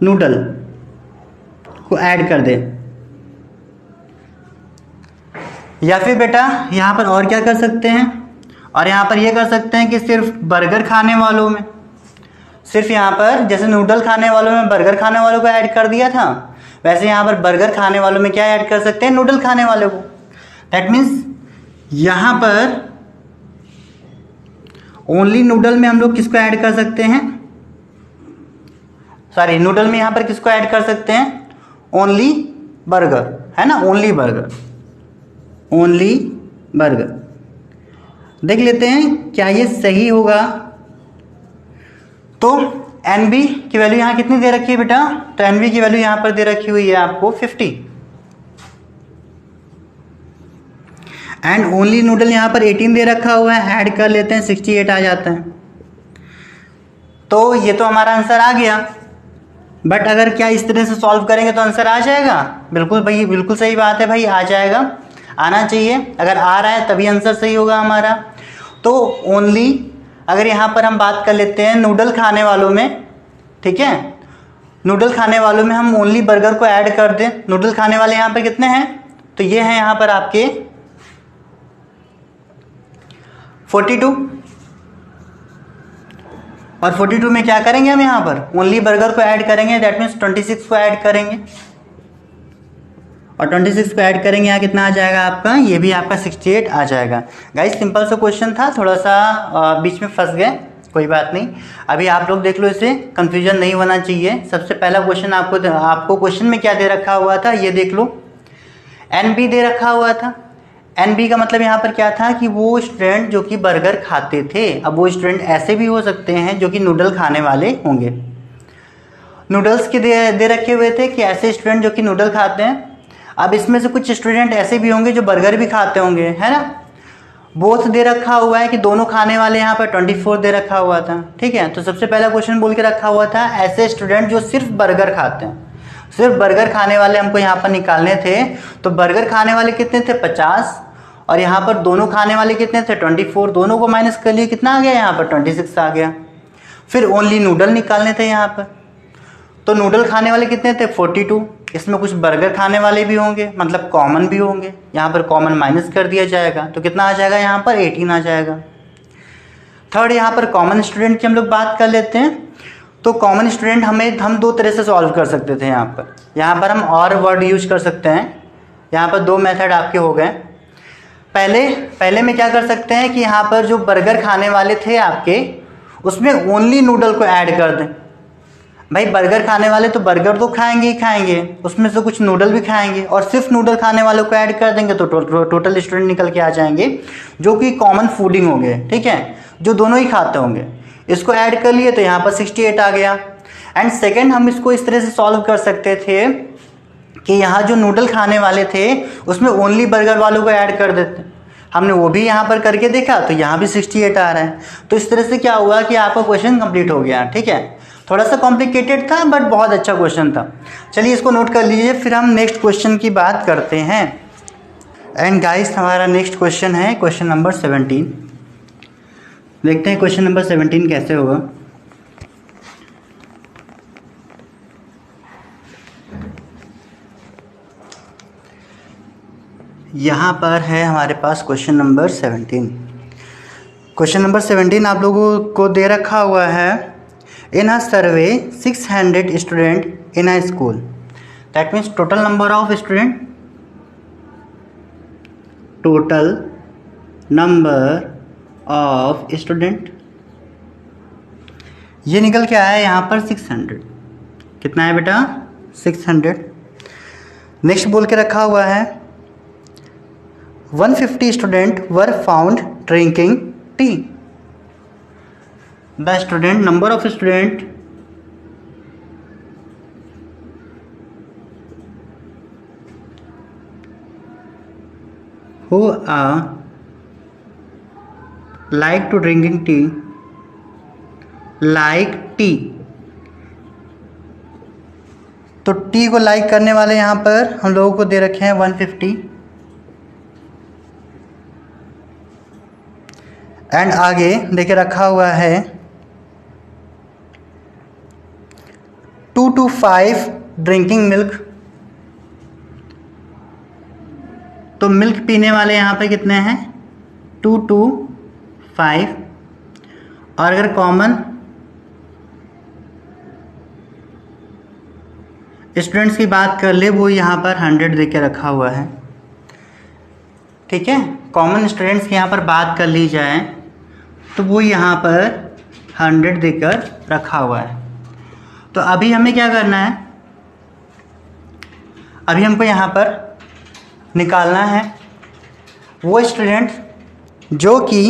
नूडल को ऐड कर दें, या फिर बेटा यहाँ पर और क्या कर सकते हैं, और यहाँ पर ये कर सकते हैं कि सिर्फ बर्गर खाने वालों में, सिर्फ यहाँ पर जैसे नूडल खाने वालों में बर्गर खाने वालों को ऐड कर दिया था, वैसे यहाँ पर बर्गर खाने वालों में क्या ऐड कर सकते हैं, नूडल खाने वालों को। दैट मीन्स यहाँ पर ओनली नूडल में हम लोग किसको ऐड कर सकते हैं, सॉरी नूडल में यहाँ पर किसको ऐड कर सकते हैं, ओनली बर्गर, है ना, ओनली बर्गर, ओनली बर्गर। देख लेते हैं क्या ये सही होगा। तो NB की वैल्यू यहाँ कितनी दे रखी है बेटा, तो NB की वैल्यू यहाँ पर दे रखी हुई है आपको 50 एंड ओनली नूडल यहाँ पर 18 दे रखा हुआ है, ऐड कर लेते हैं 68 आ जाता है। तो ये तो हमारा आंसर आ गया, बट अगर क्या इस तरह से सॉल्व करेंगे तो आंसर आ जाएगा, बिल्कुल भाई बिल्कुल सही बात है भाई, आ जाएगा, आना चाहिए, अगर आ रहा है तभी आंसर सही होगा हमारा। तो ओनली अगर यहाँ पर हम बात कर लेते हैं नूडल खाने वालों में, ठीक है, नूडल खाने वालों में हम ओनली बर्गर को ऐड कर दें, नूडल खाने वाले यहाँ पर कितने हैं, तो ये हैं यहाँ पर आपके 42, और 42 में क्या करेंगे हम यहाँ पर ओनली बर्गर को ऐड करेंगे, दैट मीन्स 26 को ऐड करेंगे, और 26 को ऐड करेंगे, यहाँ कितना आ जाएगा आपका, ये भी आपका 68 आ जाएगा। गाइस सिंपल सा क्वेश्चन था, थोड़ा सा बीच में फंस गए, कोई बात नहीं। अभी आप लोग देख लो, इसे कंफ्यूजन नहीं होना चाहिए। सबसे पहला क्वेश्चन आपको क्वेश्चन में क्या दे रखा हुआ था, ये देख लो, NB दे रखा हुआ था। NB का मतलब यहाँ पर क्या था कि वो स्टूडेंट जो कि बर्गर खाते थे। अब वो स्टूडेंट ऐसे भी हो सकते हैं जो कि नूडल खाने वाले होंगे। नूडल्स के दे रखे हुए थे कि ऐसे स्टूडेंट जो कि नूडल खाते हैं। अब इसमें से कुछ स्टूडेंट ऐसे भी होंगे जो बर्गर भी खाते होंगे, है ना। बोथ दे रखा हुआ है कि दोनों खाने वाले, यहाँ पर 24 दे रखा हुआ था, ठीक है। तो सबसे पहला क्वेश्चन बोल के रखा हुआ था ऐसे स्टूडेंट जो सिर्फ बर्गर खाते हैं, सिर्फ बर्गर खाने वाले हमको यहाँ पर निकालने थे। तो बर्गर खाने वाले कितने थे, 50, और यहाँ पर दोनों खाने वाले कितने थे, 24। दोनों को माइनस कर लिए, कितना आ गया यहाँ पर, 26 आ गया। फिर ओनली नूडल निकालने थे यहाँ पर, तो नूडल खाने वाले कितने थे, 42। इसमें कुछ बर्गर खाने वाले भी होंगे, मतलब कॉमन भी होंगे, यहाँ पर कॉमन माइनस कर दिया जाएगा, तो कितना आ जाएगा यहाँ पर, 18 आ जाएगा। थर्ड, यहाँ पर कॉमन स्टूडेंट की हम लोग बात कर लेते हैं। तो कॉमन स्टूडेंट हम दो तरह से सॉल्व कर सकते थे। यहाँ पर हम और वर्ड यूज कर सकते हैं। यहाँ पर दो मेथड आपके हो गए। पहले में क्या कर सकते हैं कि यहाँ पर जो बर्गर खाने वाले थे आपके, उसमें ओनली नूडल को ऐड कर दें। भाई बर्गर खाने वाले तो बर्गर तो खाएंगे ही खाएंगे, उसमें से कुछ नूडल भी खाएंगे, और सिर्फ नूडल खाने वालों को ऐड कर देंगे तो टोटल स्टूडेंट निकल के आ जाएंगे जो कि कॉमन फूडिंग होंगे, ठीक है, जो दोनों ही खाते होंगे। इसको ऐड कर लिए तो यहाँ पर 68 आ गया। एंड सेकेंड, हम इसको इस तरह से सॉल्व कर सकते थे कि यहाँ जो नूडल खाने वाले थे उसमें ओनली बर्गर वालों को ऐड कर देते। हमने वो भी यहाँ पर करके देखा तो यहाँ भी 68 आ रहा है। तो इस तरह से क्या हुआ कि आपका क्वेश्चन कंप्लीट हो गया, ठीक है। थोड़ा सा कॉम्प्लिकेटेड था बट बहुत अच्छा क्वेश्चन था। चलिए इसको नोट कर लीजिए, फिर हम नेक्स्ट क्वेश्चन की बात करते हैं। एंड गाइस हमारा नेक्स्ट क्वेश्चन है क्वेश्चन नंबर 17। देखते हैं क्वेश्चन नंबर 17 कैसे होगा। यहाँ पर है हमारे पास क्वेश्चन नंबर 17। क्वेश्चन नंबर 17 आप लोगों को दे रखा हुआ है, in a survey 600 student in a school, that means total number of student, total number of student, ये निकल के आया यहाँ पर 600। कितना है बेटा, 600। नेक्स्ट बोल के रखा हुआ है 150 student were found drinking tea. The student number of student who are like to drinking tea, like tea, तो टी को लाइक करने वाले यहाँ पर हम लोगों को दे रखे हैं 150। एंड आगे देखे रखा हुआ है 2 to 5 ड्रिंकिंग मिल्क। तो मिल्क पीने वाले यहाँ पे कितने हैं, 2 to 5। और अगर कॉमन स्टूडेंट्स की बात कर ले, वो यहाँ पर 100 दे के रखा हुआ है, ठीक है। कॉमन स्टूडेंट्स की यहाँ पर बात कर ली जाए तो वो यहाँ पर 100 देकर रखा हुआ है। तो अभी हमें क्या करना है, अभी हमको यहाँ पर निकालना है वो स्टूडेंट जो कि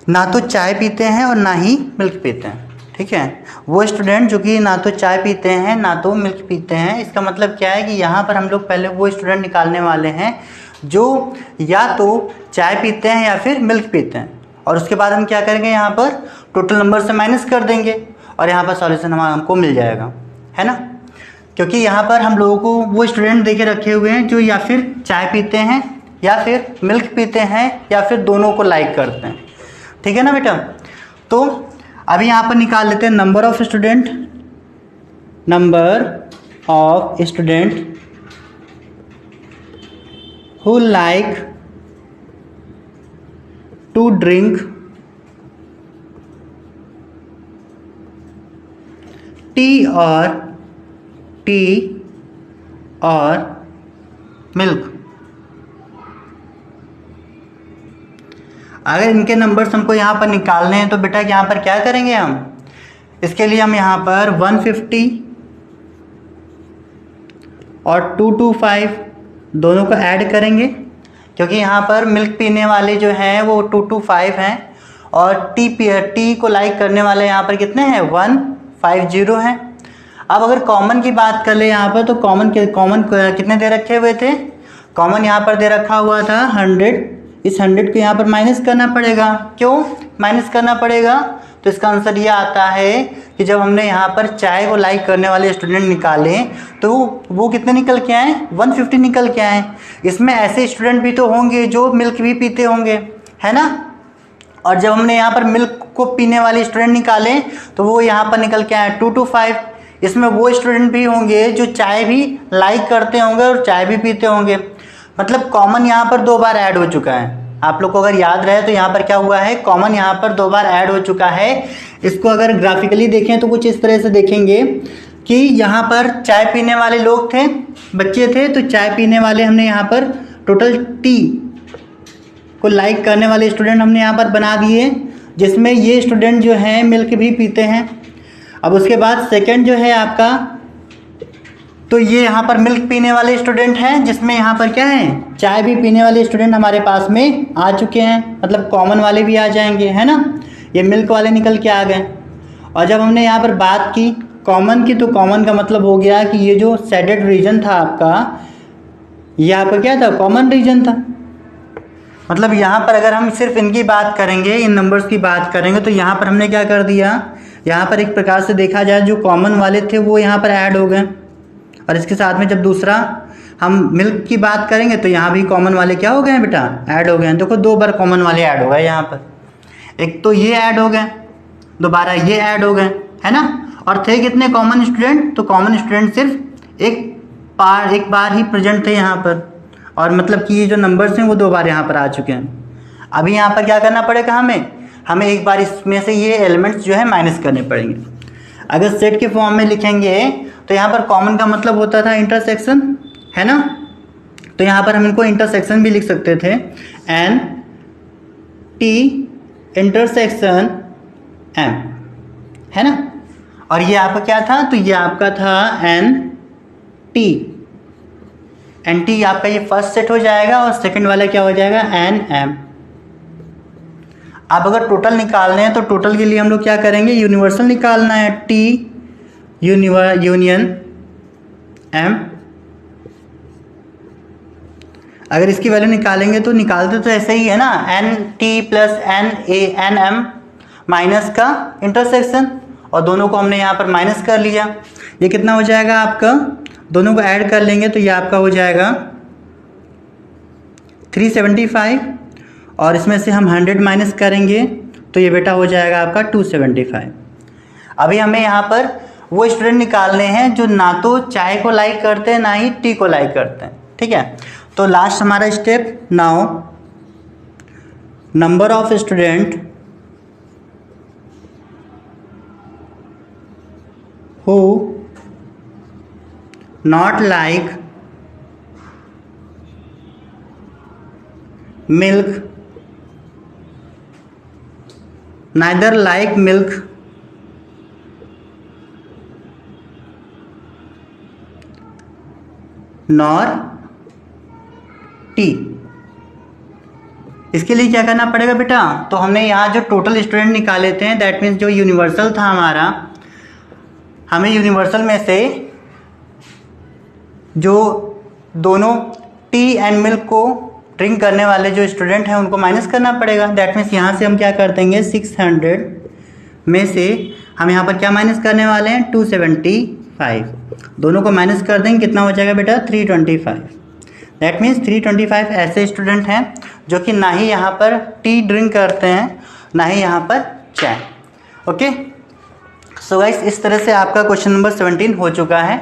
ना तो चाय पीते हैं और ना ही मिल्क पीते हैं, ठीक है। वो स्टूडेंट जो कि ना तो चाय पीते हैं ना तो मिल्क पीते हैं। इसका मतलब क्या है कि यहाँ पर हम लोग पहले वो स्टूडेंट निकालने वाले हैं जो या तो चाय पीते हैं या फिर मिल्क पीते हैं, और उसके बाद हम क्या करेंगे, यहाँ पर टोटल नंबर से माइनस कर देंगे और यहाँ पर सॉल्यूशन हमको मिल जाएगा, है ना। क्योंकि यहाँ पर हम लोगों को वो स्टूडेंट देके रखे हुए हैं जो या फिर चाय पीते हैं या फिर मिल्क पीते हैं या फिर दोनों को लाइक करते हैं। ठीक है ना बेटा। तो अभी यहाँ पर निकाल लेते हैं number of student who like to drink tea और मिल्क। अगर इनके नंबर्स हमको यहाँ पर निकालने हैं तो बेटा यहाँ पर क्या करेंगे हम, इसके लिए हम यहाँ पर 150 और 225 दोनों को ऐड करेंगे, क्योंकि यहाँ पर मिल्क पीने वाले जो हैं वो 225 हैं और टी को लाइक करने वाले यहाँ पर कितने हैं 150 हैं। अब अगर कॉमन की बात कर ले यहाँ पर, तो कॉमन कितने दे रखे हुए थे, कॉमन यहाँ पर दे रखा हुआ था 100। इस 100 को यहाँ पर माइनस करना पड़ेगा। क्यों माइनस करना पड़ेगा, तो इसका आंसर ये आता है कि जब हमने यहाँ पर चाय को लाइक करने वाले स्टूडेंट निकाले तो वो कितने निकल के आए, 150 निकल के आए। इसमें ऐसे स्टूडेंट भी तो होंगे जो मिल्क भी पीते होंगे, है ना। और जब हमने यहाँ पर मिल्क को पीने वाले स्टूडेंट निकाले तो वो यहाँ पर निकल के आए 225। इसमें वो स्टूडेंट भी होंगे जो चाय भी लाइक करते होंगे और चाय भी पीते होंगे। मतलब कॉमन यहाँ पर 2 बार ऐड हो चुका है। आप लोग को अगर याद रहे तो यहाँ पर क्या हुआ है, कॉमन यहाँ पर 2 बार ऐड हो चुका है। इसको अगर ग्राफिकली देखें तो कुछ इस तरह से देखेंगे कि यहाँ पर चाय पीने वाले लोग थे, बच्चे थे, तो चाय पीने वाले हमने यहाँ पर टोटल टी को लाइक करने वाले स्टूडेंट हमने यहाँ पर बना दिए, जिसमें ये स्टूडेंट जो हैं मिल्क भी पीते हैं। अब उसके बाद सेकंड जो है आपका, तो ये यहाँ पर मिल्क पीने वाले स्टूडेंट हैं, जिसमें यहाँ पर क्या है, चाय भी पीने वाले स्टूडेंट हमारे पास में आ चुके हैं, मतलब कॉमन वाले भी आ जाएंगे, है ना। ये मिल्क वाले निकल के आ गए। और जब हमने यहाँ पर बात की कॉमन की, तो कॉमन का मतलब हो गया कि ये जो शेडेड रीजन था आपका, ये आपका क्या था, कॉमन रीजन था। मतलब यहाँ पर अगर हम सिर्फ इनकी बात करेंगे, इन नंबर्स की बात करेंगे, तो यहाँ पर हमने क्या कर दिया, यहाँ पर एक प्रकार से देखा जाए जो कॉमन वाले थे वो यहाँ पर ऐड हो गए। और इसके साथ में जब दूसरा हम मिल्क की बात करेंगे तो यहाँ भी कॉमन वाले क्या हो गए हैं बेटा, ऐड हो गए हैं। देखो 2 बार कॉमन वाले ऐड हो गए यहाँ पर, एक तो ये ऐड हो गए, दोबारा ये ऐड हो गए, है ना। और थे कितने कॉमन स्टूडेंट, तो कॉमन स्टूडेंट सिर्फ एक बार ही प्रेजेंट थे यहाँ पर, और मतलब कि ये जो नंबर्स हैं वो 2 बार यहाँ पर आ चुके हैं। अभी यहाँ पर क्या करना पड़ेगा, हमें एक बार इसमें से ये एलिमेंट्स जो है माइनस करने पड़ेंगे। अगर सेट के फॉर्म में लिखेंगे तो यहाँ पर कॉमन का मतलब होता था इंटरसेक्शन, है ना। तो यहाँ पर हम इनको इंटरसेक्शन भी लिख सकते थे, एन टी इंटरसेक्शन एम, है ना। और ये आपका क्या था, तो ये आपका था एन टी आपका ये फर्स्ट सेट हो जाएगा, और सेकंड वाला क्या हो जाएगा, एन एम। अब अगर टोटल निकालने हैं तो टोटल के लिए हम लोग क्या करेंगे, यूनिवर्सल निकालना है, टी यूनियन एम। अगर इसकी वैल्यू निकालेंगे तो निकालते तो ऐसे ही है ना, n t plus n m minus का इंटरसेक्शन, और दोनों को हमने यहाँ पर माइनस कर लिया। ये कितना हो जाएगा आपका, दोनों को ऐड कर लेंगे तो ये आपका हो जाएगा 375, और इसमें से हम 100 माइनस करेंगे तो ये बेटा हो जाएगा आपका 275। अभी हमें यहाँ पर वो स्टूडेंट निकालने हैं जो ना तो चाय को लाइक करते हैं ना ही टी को लाइक करते हैं, ठीक है। तो लास्ट हमारा step, now number of student who not like milk, neither like milk nor T. इसके लिए क्या करना पड़ेगा बेटा, तो हमने यहाँ जो टोटल स्टूडेंट निकाले थे, दैट मीन्स जो यूनिवर्सल था हमारा, हमें यूनिवर्सल में से जो दोनों टी एंड मिल्क को ड्रिंक करने वाले जो स्टूडेंट हैं उनको माइनस करना पड़ेगा। दैट मीन्स यहाँ से हम क्या कर देंगे, 600 में से हम यहाँ पर क्या माइनस करने वाले हैं, 275। दोनों को माइनस कर देंगे, कितना हो जाएगा बेटा, 325। दैट मीन्स 325 ऐसे स्टूडेंट हैं जो कि ना ही यहाँ पर टी ड्रिंक करते हैं, ना ही यहाँ पर चाय। ओके, सो गाइस इस तरह से आपका क्वेश्चन नंबर 17 हो चुका है।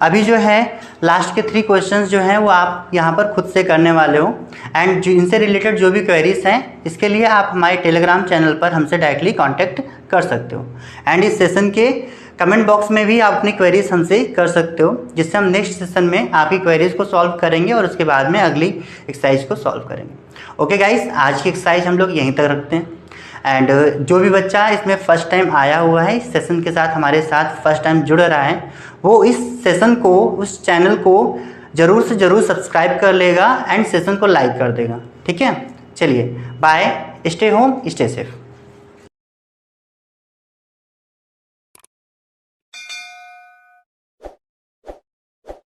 अभी जो है लास्ट के 3 क्वेश्चंस जो हैं वो आप यहाँ पर खुद से करने वाले हो, एंड जो इनसे रिलेटेड जो भी क्वेरीज हैं इसके लिए आप हमारे टेलीग्राम चैनल पर हमसे डायरेक्टली कांटेक्ट कर सकते हो, एंड इस सेशन के कमेंट बॉक्स में भी आप अपनी क्वेरीज हमसे कर सकते हो, जिससे हम नेक्स्ट सेशन में आपकी क्वेरीज को सॉल्व करेंगे और उसके बाद में अगली एक्सरसाइज को सॉल्व करेंगे। ओके गाइस, आज की एक्सरसाइज हम लोग यहीं तक रखते हैं, एंड जो भी बच्चा इसमें फ़र्स्ट टाइम आया हुआ है, इस सेशन के साथ हमारे साथ फर्स्ट टाइम जुड़ रहा है, वो इस सेशन को, उस चैनल को ज़रूर से ज़रूर सब्सक्राइब कर लेगा एंड सेशन को लाइक कर देगा। ठीक है, चलिए bye, stay home stay safe.